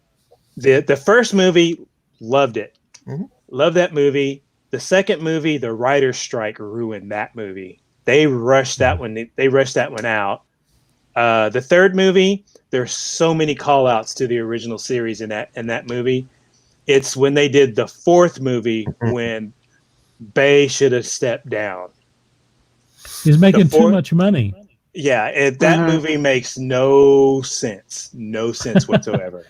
The first movie, loved it. Mm-hmm. Loved that movie. The second movie, the writer's strike ruined that movie. They rushed that one. They rushed that one out. The third movie, there's so many call-outs to the original series in that movie. It's when they did the fourth movie when Bay should have stepped down. He's making too much money. Yeah, that movie makes no sense. No sense whatsoever.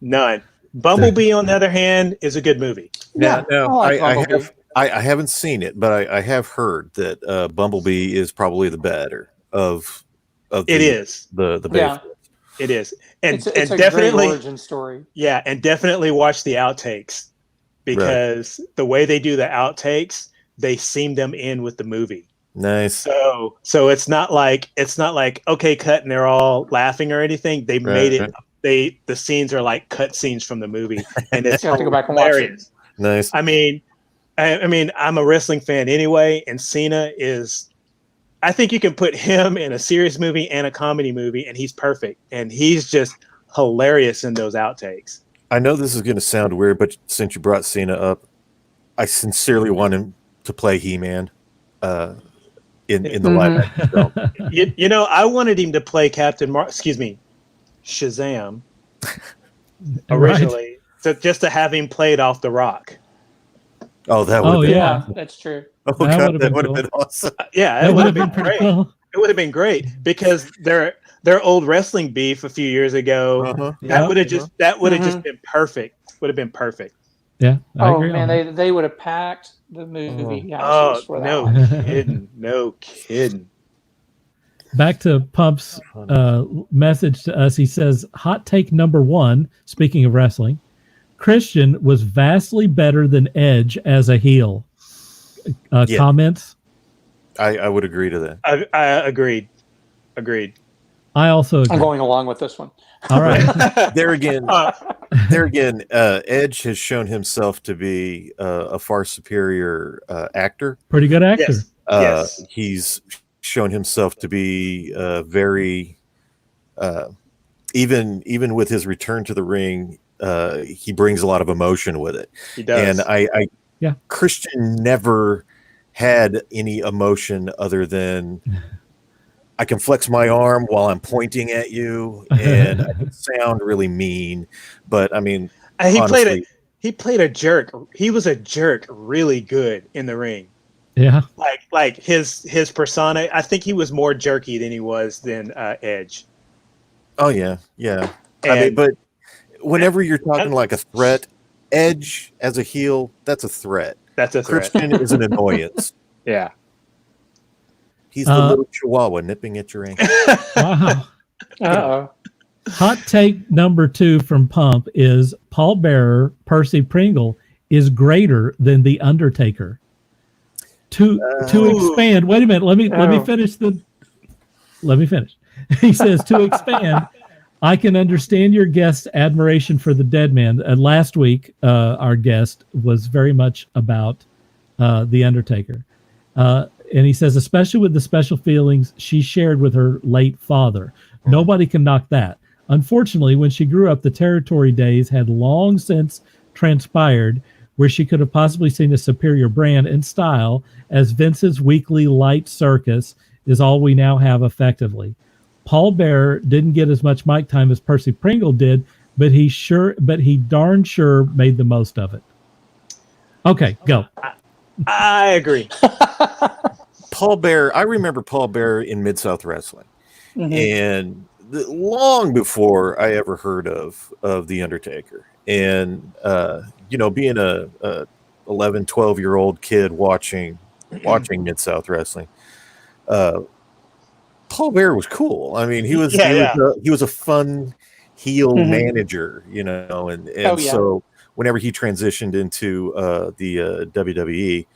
None. Bumblebee, on the other hand, is a good movie. I haven't seen it, but I have heard that Bumblebee is probably the better of the Bay. It is, and it's and a definitely great origin story. Yeah, and definitely watch the outtakes because the way they do the outtakes, they seam them in with the movie. Nice. So it's not like okay, cut, and they're all laughing or anything. They made it. The scenes are like cut scenes from the movie, and it's you have to go back and watch it. Nice. I mean, I'm a wrestling fan anyway, and Cena is. I think you can put him in a serious movie and a comedy movie, and he's perfect. And he's just hilarious in those outtakes. I know this is going to sound weird, but since you brought Cena up, I sincerely want him to play He-Man in the live action film. You know, I wanted him to play Shazam originally, so just to have him played off The Rock. Oh, that would have been awesome. That's true. Oh, God, that would have been awesome. Yeah, it would have been great. Cool. It would have been great because their old wrestling beef a few years ago, that would have just been perfect. Would have been perfect. Yeah. I agree man, they would have packed the movie. For no kidding. No kidding. Back to Pump's message to us. He says, hot take number 1, speaking of wrestling, Christian was vastly better than Edge as a heel. Comments? I would agree to that. I agreed. I also agree. I'm going along with this one. All right. There again, Edge has shown himself to be a far superior actor. Pretty good actor. Yes. He's shown himself to be very even with his return to the ring, he brings a lot of emotion with it. He does. And Christian never had any emotion other than I can flex my arm while I'm pointing at you, and I can sound really mean. But I mean, he played a jerk. He was a jerk, really good in the ring. Yeah, like his persona. I think he was more jerky than he was than Edge. Oh yeah. I mean, but whenever you're talking like a threat, Edge as a heel, that's a threat. That's a threat. Christian is an annoyance. Yeah. He's the little chihuahua nipping at your ankle. Wow. Uh-oh. Hot take number 2 from Pump is Paul Bearer, Percy Pringle, is greater than The Undertaker. To expand, wait a minute, let me finish. Let me finish. He says, to expand, I can understand your guest's admiration for the dead man. Last week, our guest was very much about The Undertaker. And he says, especially with the special feelings she shared with her late father. Nobody can knock that. Unfortunately, when she grew up, the territory days had long since transpired where she could have possibly seen a superior brand and style, as Vince's weekly light circus is all we now have effectively. Paul Bearer didn't get as much mic time as Percy Pringle did, but he darn sure made the most of it. Okay, go. I agree. Paul Bearer, I remember Paul Bearer in Mid-South Wrestling. Mm-hmm. And long before I ever heard of The Undertaker. And, being a 11, 12-year-old kid watching Mid-South Wrestling, Paul Bearer was cool. I mean, he was a fun heel manager, and so whenever he transitioned into the WWE,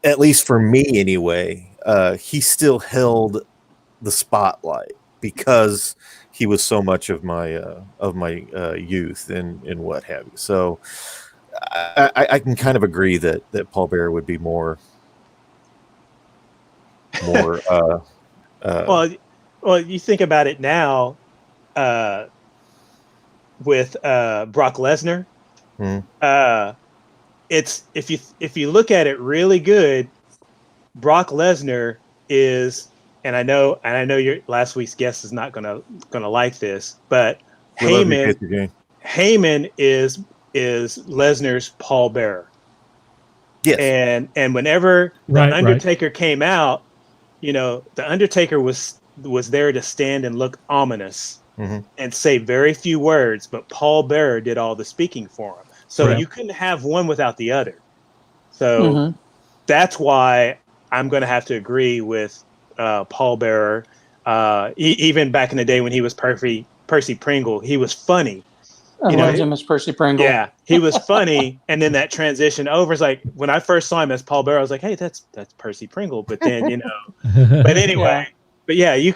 at least for me anyway, he still held the spotlight because he was so much of my youth and what have you. So I can kind of agree that Paul Bearer would be more. Well, you think about it now, with Brock Lesnar. It's if you look at it really good, Brock Lesnar is, and I know your last week's guest is not gonna like this, but Heyman is Lesnar's Paul Bearer. Yes. And whenever the Undertaker came out, the Undertaker was there to stand and look ominous and say very few words, but Paul Bearer did all the speaking for him. So you couldn't have one without the other. So that's why I'm going to have to agree with Paul Bearer. Even back in the day when he was Percy Pringle, he was funny. I loved him as Percy Pringle. Yeah, he was funny, and then that transition over is like when I first saw him as Paul Bearer, I was like, "Hey, that's Percy Pringle." But then but anyway, but yeah, you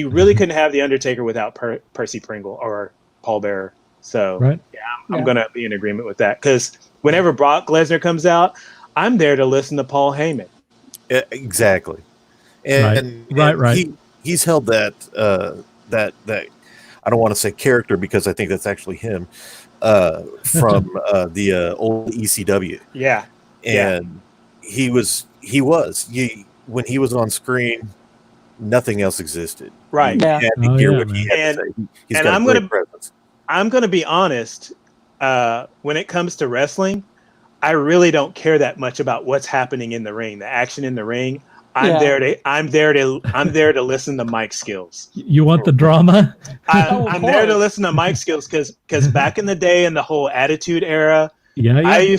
really couldn't have the Undertaker without Percy Pringle or Paul Bearer. So I'm gonna be in agreement with that because whenever Brock Lesnar comes out, I'm there to listen to Paul Heyman. Exactly, and he's held that I don't want to say character because I think that's actually him from the old ECW. Yeah. And he was when he was on screen, nothing else existed. Right. You had to hear what he had to say. He's got a great presence. I'm going to be honest. When it comes to wrestling, I really don't care that much about what's happening in the ring, the action in the ring. I'm there to listen to Mike skills. You want the drama? I'm there to listen to Mike skills because back in the day in the whole Attitude Era, I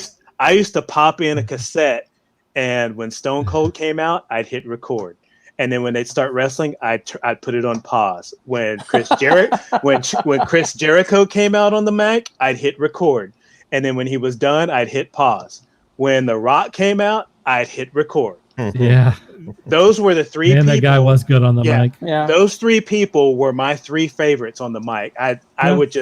used to pop in a cassette, and when Stone Cold came out, I'd hit record, and then when they'd start wrestling, I'd put it on pause. When Chris Jericho came out on the mic, I'd hit record, and then when he was done, I'd hit pause. When The Rock came out, I'd hit record. Yeah. Those were the three people. That guy was good on the mic. Yeah. Those three people were my three favorites on the mic. I would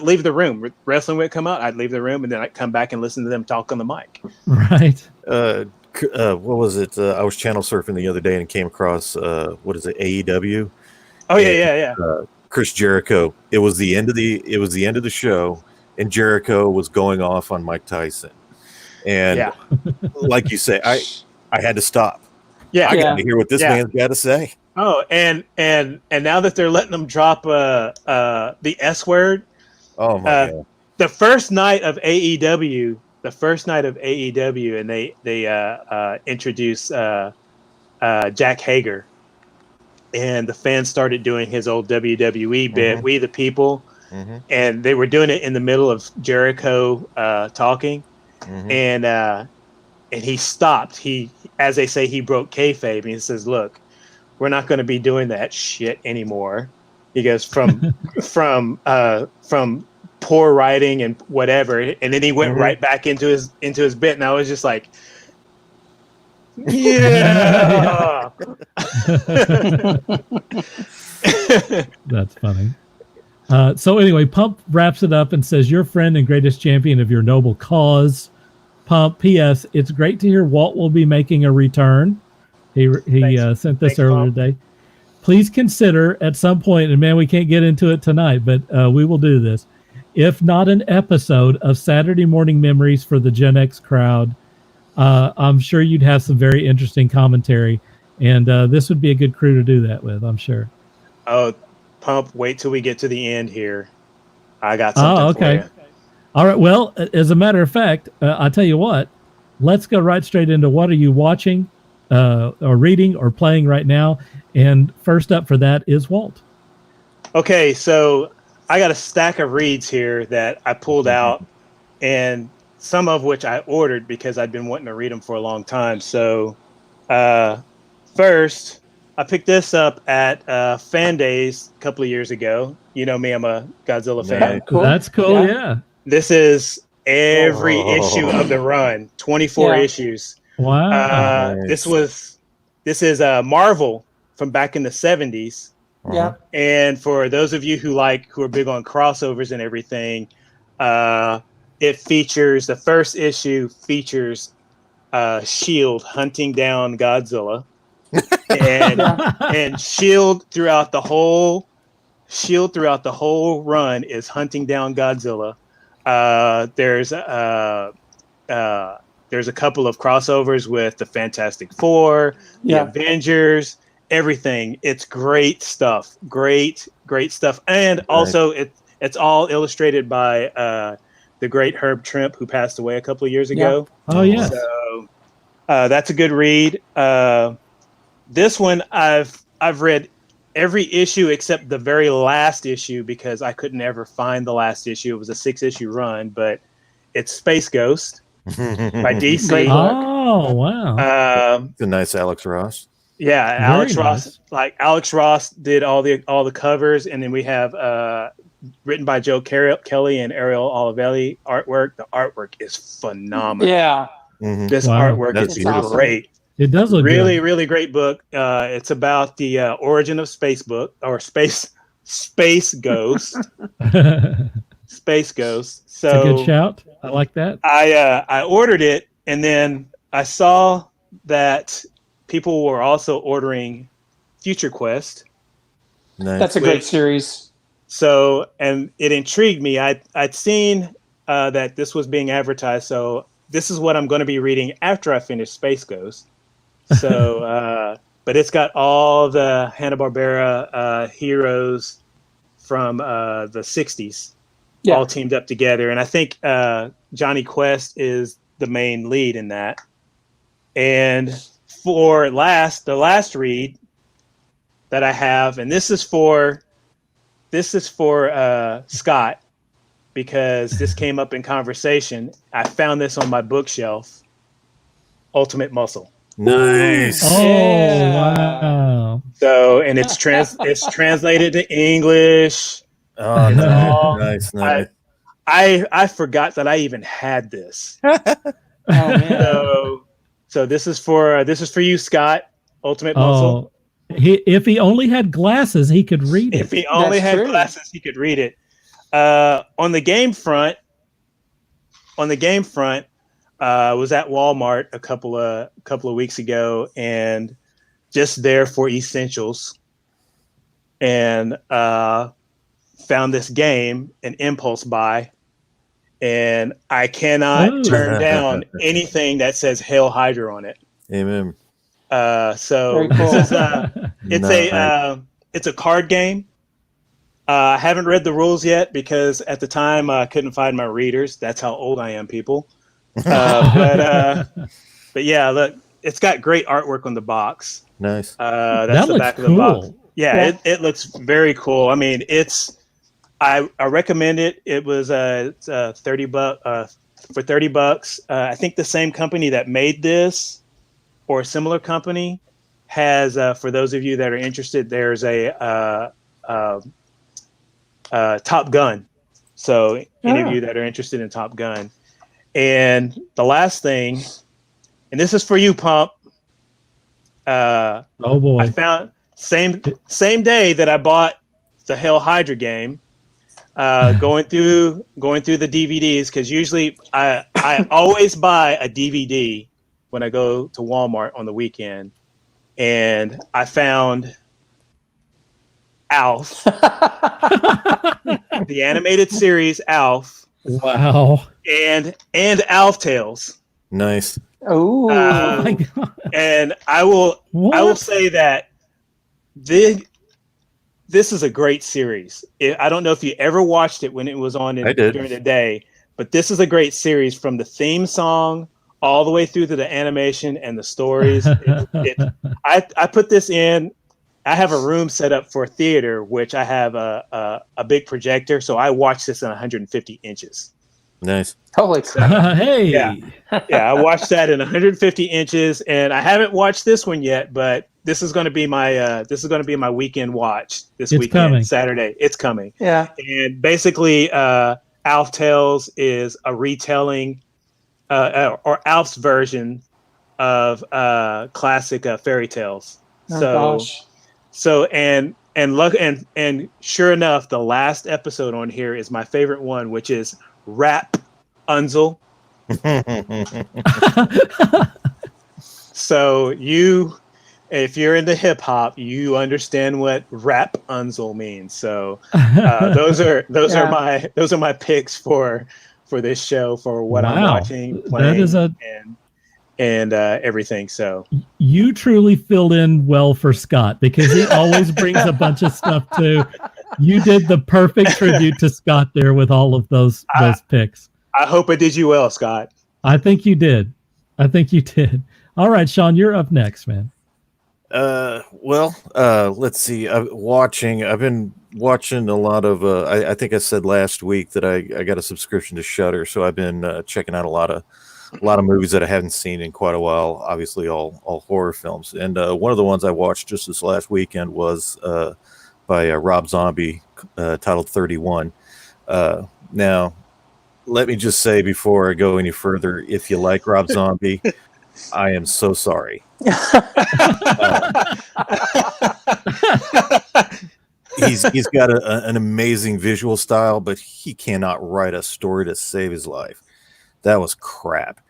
leave the room. Wrestling would come out, I'd leave the room, and then I'd come back and listen to them talk on the mic. Right. What was it? I was channel surfing the other day and came across AEW. Oh, yeah. Chris Jericho. It was the end of the show, and Jericho was going off on Mike Tyson. And like you say, I had to stop. Yeah, I got to hear what this man's got to say. Oh, and now that they're letting them drop the S word. Oh my God. The first night of AEW, and they introduced Jack Hager, and the fans started doing his old WWE bit, "We the People," and they were doing it in the middle of Jericho talking, and he stopped. He, as they say, he broke kayfabe, and he says, "Look, we're not going to be doing that shit anymore." He goes from poor writing and whatever, and then he went right back into his bit, and I was just like, yeah. That's funny. So anyway, Pump wraps it up and says, "Your friend and greatest champion of your noble cause, Pump. P.S. It's great to hear Walt will be making a return." He sent this earlier today. "Please consider at some point," and man, we can't get into it tonight, but we will do this, if not an episode of Saturday Morning Memories for the Gen X crowd. I'm sure you'd have some very interesting commentary, and this would be a good crew to do that with, I'm sure. Oh, Pump, wait till we get to the end here. I got something for you. All right. Well, as a matter of fact, I'll tell you what, let's go right straight into what are you watching or reading or playing right now. And first up for that is Walt. Okay, so I got a stack of reads here that I pulled out, and some of which I ordered because I'd been wanting to read them for a long time. So first, I picked this up at Fan Days a couple of years ago. You know me, I'm a Godzilla fan. Cool. That's cool, yeah. This is every issue of the run, 24 issues. Wow. Nice. This is Marvel from back in the 70s. Yeah. And for those of you who are big on crossovers and everything, the first issue features Shield hunting down Godzilla, and Shield throughout the whole run is hunting down Godzilla. There's a couple of crossovers with the Fantastic Four, the Avengers, everything. It's great stuff. Great stuff. And also it's all illustrated by the great Herb Trimp, who passed away a couple of years ago. Oh yeah. So that's a good read. This one I've read every issue except the very last issue because I couldn't ever find the last issue. It was a 6-issue run, but it's Space Ghost by DC. Oh wow. It's a nice Alex Ross. Yeah, Alex Ross. Like Alex Ross did all the covers, and then we have written by Joe Kelly and Ariel Olivelli artwork. The artwork is phenomenal. Yeah. This artwork is great. It does look really great book. It's about the origin of Space Ghost. Space Ghost. So it's a good shout. I like that. I ordered it, and then I saw that people were also ordering Future Quest. Nice. That's a great series. So, and it intrigued me. I'd seen that this was being advertised. So this is what I'm going to be reading after I finish Space Ghost. So, but it's got all the Hanna-Barbera heroes from the 60s all teamed up together. And I think Johnny Quest is the main lead in that. And for the last read that I have, and this is for Scott, because this came up in conversation. I found this on my bookshelf. Ultimate Muscle. Nice. Oh wow. So, and it's translated to English. Oh, nice. I forgot that I even had this. Oh man. So this is for you, Scott. Ultimate Muscle. If he only had glasses, he could read it. If he only had glasses, he could read it. On the game front, I was at Walmart a couple of weeks ago, and just there for essentials. And found this game, an impulse buy, and I cannot turn down anything that says Hail Hydra on it. Amen. So Very cool. this is it's a card game. I haven't read the rules yet because at the time I couldn't find my readers. That's how old I am, people. But yeah, look, it's got great artwork on the box. Nice. That's the back of the box. Yeah, it looks very cool. I mean, I recommend it. It was it's $30 for $30. I think the same company that made this or a similar company has for those of you that are interested, there's a Top Gun. So any of you that are interested in Top Gun. And the last thing, and this is for you, Pump. Oh boy! I found same day that I bought the Hail Hydra game. Going through the DVDs, because usually I always buy a DVD when I go to Walmart on the weekend, and I found Alf, the animated series Alf. Wow! And Alf Tales. Nice. Oh my God. And I will say that this is a great series. I don't know if you ever watched it when it was on during the day, but this is a great series from the theme song all the way through to the animation and the stories. I put this in. I have a room set up for theater, which I have a big projector, so I watch this in 150 inches. Nice. Holy crap. Hey. Yeah, I watched that in 150 inches, and I haven't watched this one yet, but this is going to be my weekend watch this weekend, coming. Saturday. It's coming. Yeah. And basically, Alf Tales is a retelling, or Alf's version of classic fairy tales. Oh, gosh. And sure enough, the last episode on here is my favorite one, which is Rap Unzel. So if you're into hip hop, you understand what Rap Unzel means. So those are my picks for this show, for what I'm watching, playing, and everything. So you truly filled in well for Scott, because he always brings a bunch of stuff too. You did the perfect tribute to Scott there with all of those picks. I hope I did you well, Scott. I think you did. All right, Shawn, you're up next, man. Let's see. I've been watching a lot of. I think I said last week that I got a subscription to Shudder, so I've been checking out a lot of movies that I haven't seen in quite a while. Obviously, all horror films. And one of the ones I watched just this last weekend was by Rob Zombie, titled 31. Now, let me just say before I go any further, if you like Rob Zombie, I am so sorry. He's got an amazing visual style, but he cannot write a story to save his life. That was crap.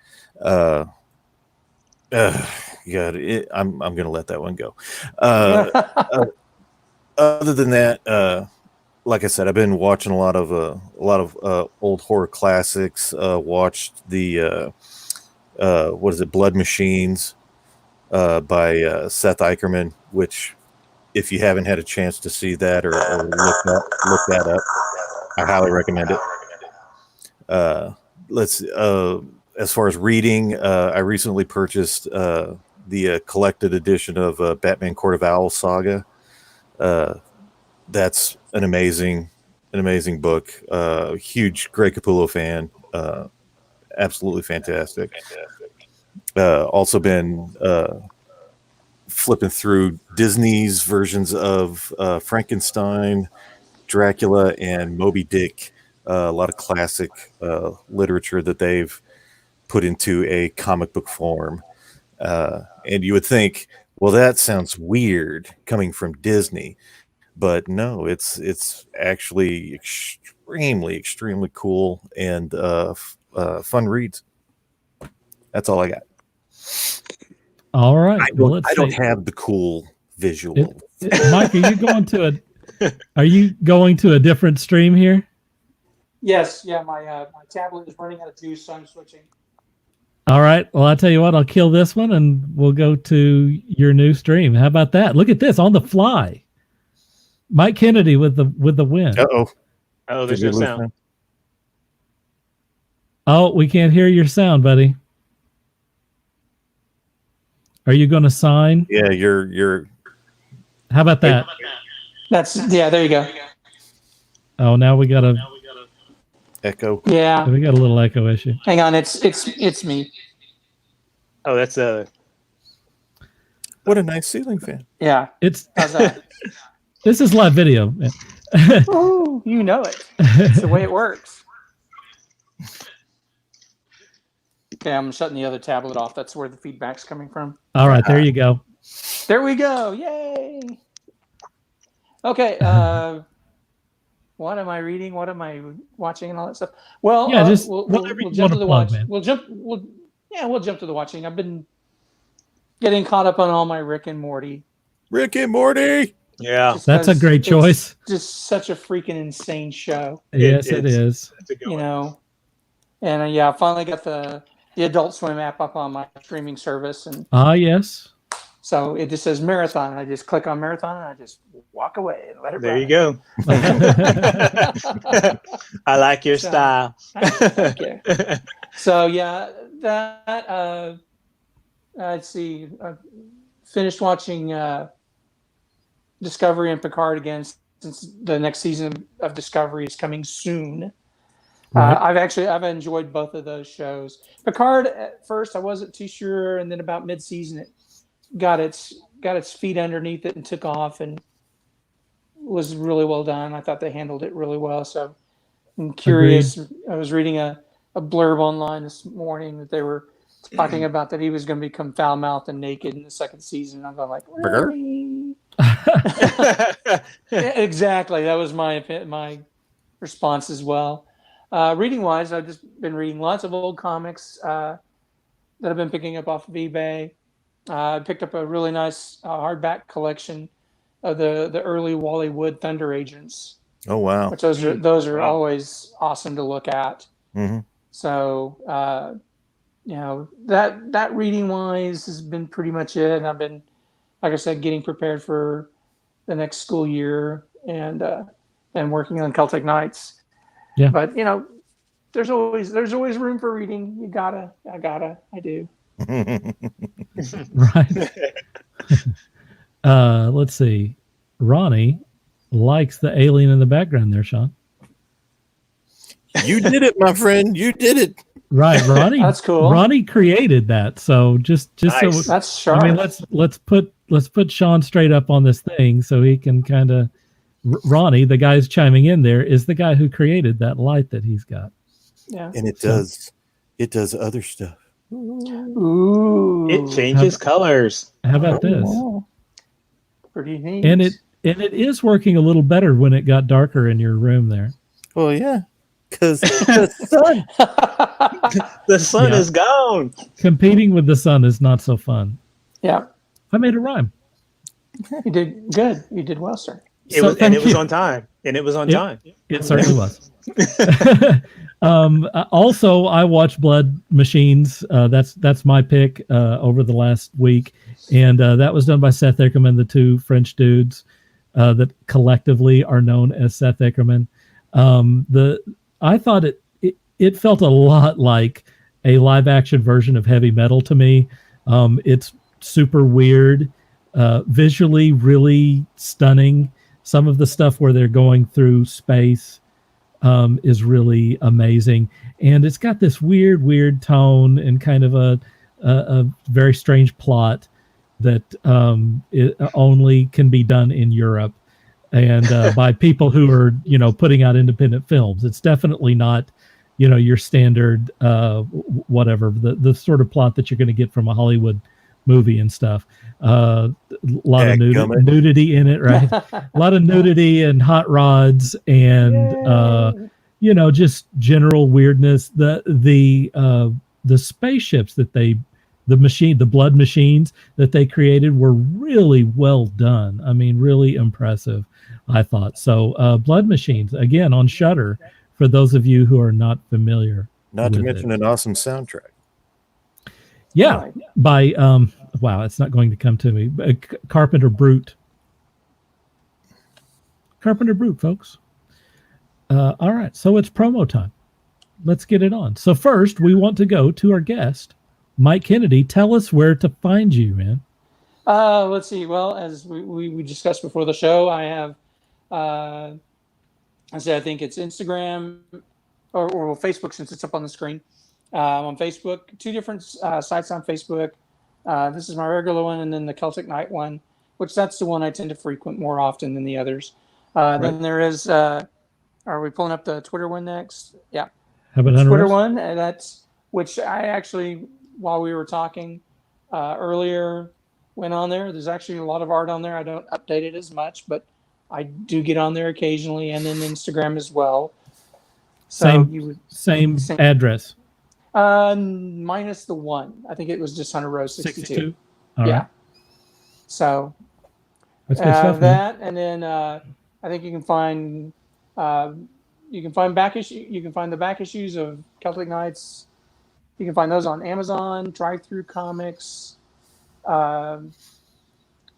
I'm gonna let that one go. Other than that, like I said, I've been watching a lot of old horror classics. Watched the Blood Machines by Seth Eicherman, which, if you haven't had a chance to see that or look that up, I highly recommend it. As far as reading, I recently purchased the collected edition of Batman Court of Owls saga. That's an amazing book. Huge Greg Capullo fan. Absolutely fantastic. Also been flipping through Disney's versions of Frankenstein, Dracula, and Moby Dick. A lot of classic literature that they've put into a comic book form. And you would think, well, that sounds weird coming from Disney. But no, it's actually extremely cool and fun reads. That's all I got. All right. I don't have the cool visual. Mike, are you going to Are you going to a different stream here? Yes, yeah. My tablet is running out of juice, so I'm switching. All right. Well, I'll tell you what. I'll kill this one, and we'll go to your new stream. How about that? Look at this on the fly. Mike Kennedy with the win. Uh-oh. Oh, there's no sound. Oh, we can't hear your sound, buddy. Are you going to sign? Yeah, you're. How about that? There you go. Oh, now we got a Echo. Yeah, we got a little echo issue. hang on. It's me. Oh, that's What a nice ceiling fan. Yeah. How's that? This is live video. Oh, you know it. It's the way it works. Okay, I'm shutting the other tablet off. That's where the feedback's coming from. All right, there you go. There we go. Yay. Okay. What am I reading? What am I watching and all that stuff? Well, yeah, just we'll jump to the plug, watch. man. We'll jump to the watching. I've been getting caught up on all my Rick and Morty. Rick and Morty. Yeah. That's a great choice. Just such a freaking insane show. Yes, it is. That's a good You one. know, and I finally got the Adult Swim app up on my streaming service, and Yes. so it just says marathon. And I just click on marathon, and I just walk away and let it. There run. you go. I like your style. Thank you. So yeah, that let's see. I finished watching Discovery and Picard again, since the next season of Discovery is coming soon. Right. I've enjoyed both of those shows. Picard at first I wasn't too sure, and then about mid-season it got its feet underneath it and took off and was really well done. I thought they handled it really well. So I'm curious. Agreed. I was reading a blurb online this morning that they were talking about that he was going to become foul-mouthed and naked in the second season. I'm going like, really? Yeah, exactly. That was my response as well. Reading wise, I've just been reading lots of old comics that I've been picking up off of eBay. I picked up a really nice hardback collection of the early Wally Wood Thunder Agents. Oh wow! Which those are always awesome to look at. Mm-hmm. So that reading wise has been pretty much it. And I've been, like I said, getting prepared for the next school year and working on Celtic Knights. Yeah. But there's always room for reading. I do. Right. Let's see. Ronnie likes the alien in the background there, Sean. You did it, my friend. You did it. Right, Ronnie. That's cool. Ronnie created that. So just Nice. so That's sharp. I mean, let's put Sean straight up on this thing so he can kind of. Ronnie, the guy who's chiming in there, is the guy who created that light that he's got. Yeah. And it does other stuff. Ooh. It changes colors. How about this? Oh, pretty neat. And it is working a little better when it got darker in your room there. Well, yeah, because the sun. The sun Yeah. is gone. Competing with the sun is not so fun. Yeah. I made a rhyme. You did good. You did well, sir. It was on time. And it was on Yep. time. It certainly was. Also, I watched Blood Machines. That's my pick over the last week, and that was done by Seth Eckerman, the two French dudes that collectively are known as Seth Eckerman. I thought it felt a lot like a live action version of Heavy Metal to me. It's super weird, visually really stunning. Some of the stuff where they're going through space is really amazing. And it's got this weird tone and kind of a very strange plot that it only can be done in Europe and by people who are, putting out independent films. It's definitely not, your standard whatever, the sort of plot that you're going to get from a Hollywood movie and stuff. A lot of nudity in it, right? A lot of nudity and hot rods and just general weirdness. The spaceships that the blood machines that they created were really well done. I mean, really impressive. I thought. So Blood Machines, again, on Shudder, for those of you who are not familiar. Not to mention an awesome soundtrack. Yeah, by, wow, it's not going to come to me. Carpenter Brute. Carpenter Brute, folks. All right, so it's promo time. Let's get it on. So first, we want to go to our guest, Mike Kennedy. Tell us where to find you, man. Let's see. Well, as we discussed before the show, I have, I think it's Instagram or Facebook, since it's up on the screen. On Facebook, 2 different sites on Facebook. This is my regular one, and then the Celtic Night one, which that's the one I tend to frequent more often than the others. Right. Then there is, are we pulling up the Twitter one next? Yeah. How about Twitter one? That's, which I actually, while we were talking earlier, went on there. There's actually a lot of art on there. I don't update it as much, but I do get on there occasionally, and then Instagram as well. So same address. Minus the 1. I think it was just Hunter Road 62. All yeah. Right. So that's good stuff, that, man. And then I think you can find back issue. You can find the back issues of Celtic Knights. You can find those on Amazon, Drive-Thru Comics. I'll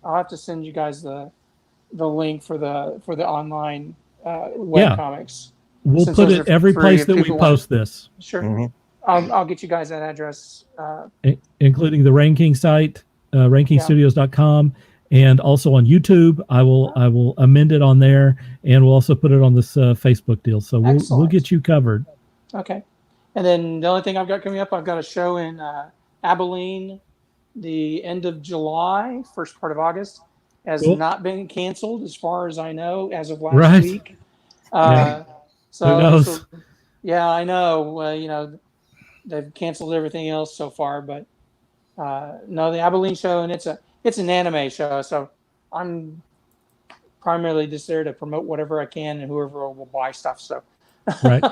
have to send you guys the link for the online web comics. We'll put it every place that we post this. Sure. Mm-hmm. I'll get you guys that address. Including the Ranking site, rankingstudios.com, and also on YouTube. I will amend it on there, and we'll also put it on this Facebook deal. So we'll get you covered. Okay. And then the only thing I've got coming up, I've got a show in Abilene the end of July, first part of August. Has not been canceled as far as I know as of last week. So who knows? Yeah, I know. They've canceled everything else so far, but no, the Abilene show, and it's an anime show, so I'm primarily just there to promote whatever I can and whoever will buy stuff. So, right,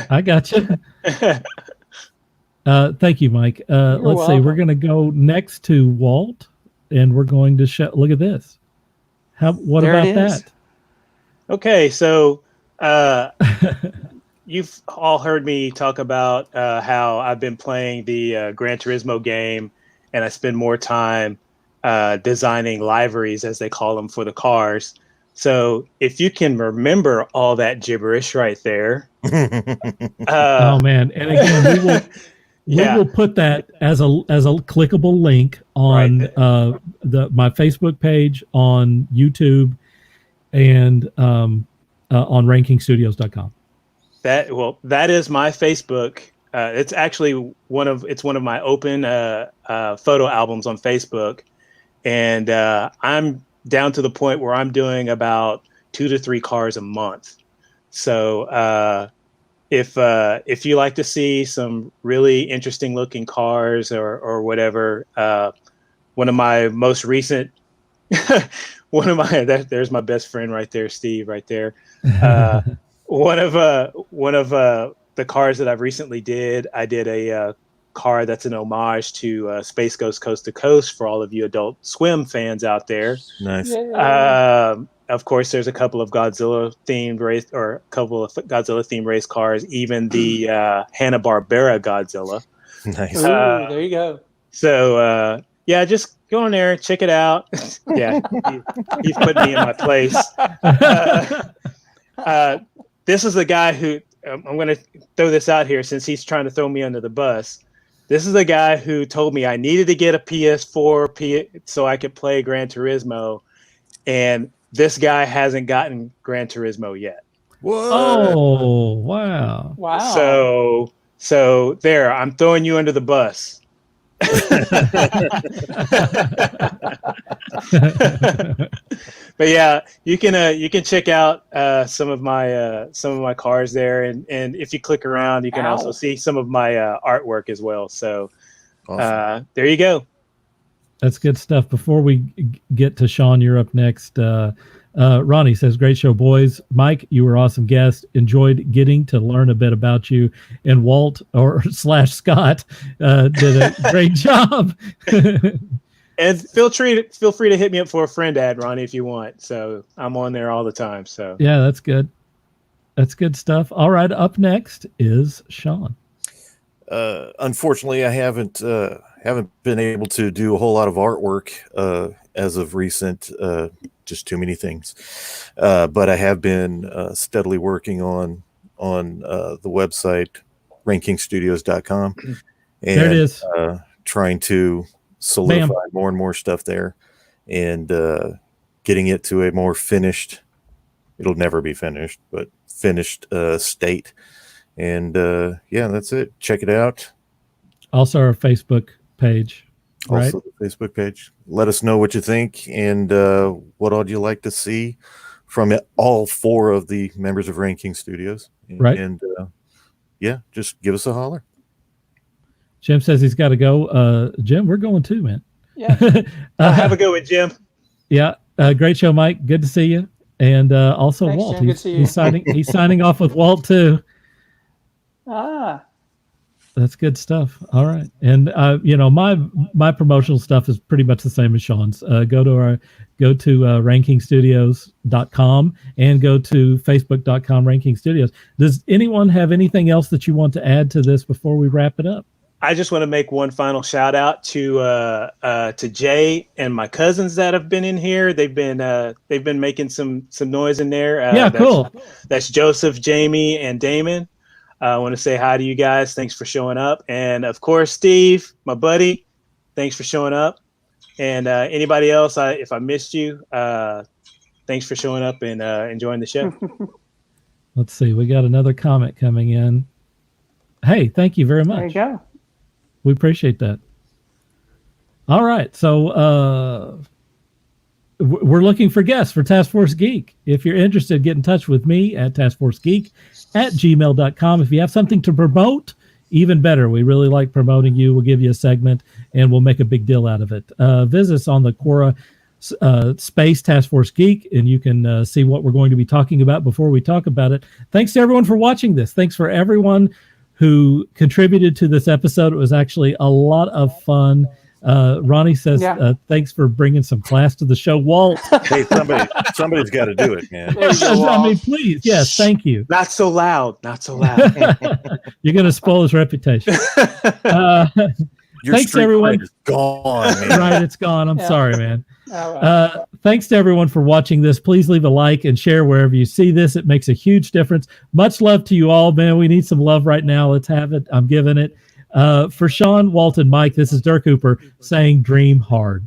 I got you. Thank you, Mike. Let's see. We're going to go next to Walt, and we're going to look at this. What there about that? Okay, so you've all heard me talk about how I've been playing the Gran Turismo game, and I spend more time designing liveries, as they call them, for the cars. So if you can remember all that gibberish right there. Oh, man. And again, we will put that as a clickable link on my Facebook page, on YouTube, and on rankingstudios.com. That is my Facebook. It's actually one of my open photo albums on Facebook, and I'm down to the point where I'm doing about 2 to 3 cars a month. So if you like to see some really interesting looking cars or whatever, one of my most recent there's my best friend right there, Steve, right there. One of the cars that I've recently I did a car that's an homage to Space Ghost Coast to Coast for all of you Adult Swim fans out there. Nice. Of course, there's a couple of Godzilla themed race cars, even the Hanna-Barbera Godzilla. Nice. There you go. So just go in there, check it out. Yeah, he's put me in my place. This is the guy who I'm going to throw this out here since he's trying to throw me under the bus. This is the guy who told me I needed to get a PS4 so I could play Gran Turismo, and this guy hasn't gotten Gran Turismo yet. What? Oh, wow. So there, I'm throwing you under the bus. But yeah, you can check out some of my cars there, and if you click around, you can also see some of my artwork as well. So awesome. There you go. That's good stuff. Before we get to Shawn, you're up next. Ronnie says, "Great show, boys. Mike, you were awesome guest. Enjoyed getting to learn a bit about you. And Walt / Scott did a great job." And feel free to hit me up for a friend ad, Ronnie, if you want. So I'm on there all the time. So yeah, that's good. That's good stuff. All right, up next is Shawn. Unfortunately, I haven't been able to do a whole lot of artwork as of recent. Just too many things. But I have been steadily working on the website rankingstudios.com, and there it is. Trying to solidify more and more stuff there, and getting it to a more finished. It'll never be finished, but finished state. And yeah, that's it. Check it out. Also our Facebook page. Right? Also the Facebook page. Let us know what you think and what all you like to see from all 4 of the members of Ranking Studios. Right. And yeah, just give us a holler. Jim says he's got to go. Jim, we're going too, man. Yeah. Have a good one, Jim. Yeah. Great show, Mike. Good to see you. And also Thanks, Walt. Jim. Good to see you. He's signing off with Walt too. That's good stuff. All right. And my promotional stuff is pretty much the same as Shawn's. Go to rankingstudios.com and go to facebook.com Ranking Studios. Does anyone have anything else that you want to add to this before we wrap it up? I just want to make one final shout out to Jay and my cousins that have been in here. They've been making some noise in there. Cool. That's Joseph, Jamie, and Damon. I want to say hi to you guys. Thanks for showing up. And of course, Steve, my buddy, thanks for showing up. And anybody else, if I missed you, thanks for showing up and enjoying the show. Let's see. We got another comment coming in. Hey, thank you very much. There you go. We appreciate that. All right. So we're looking for guests for Task Force Geek. If you're interested, get in touch with me at taskforcegeek@gmail.com. If you have something to promote, even better. We really like promoting you. We'll give you a segment and we'll make a big deal out of it. Visit us on the Quora space Task Force Geek, and you can see what we're going to be talking about before we talk about it. Thanks to everyone for watching this. Thanks for everyone who contributed to this episode. It was actually a lot of fun. Ronnie says, thanks for bringing some class to the show. Walt. Hey, somebody's got to do it, man. I mean, please. Yes, thank you. Not so loud. Not so loud. You're going to spoil his reputation. Your thanks to everyone. Is gone, man. Right, it's gone. I'm sorry, man. Thanks to everyone for watching this. Please leave a like and share wherever you see this. It makes a huge difference. Much love to you all, man. We need some love right now. Let's have it. I'm giving it. For Shawn, Walt, and Mike, this is Dirk Hooper saying dream hard.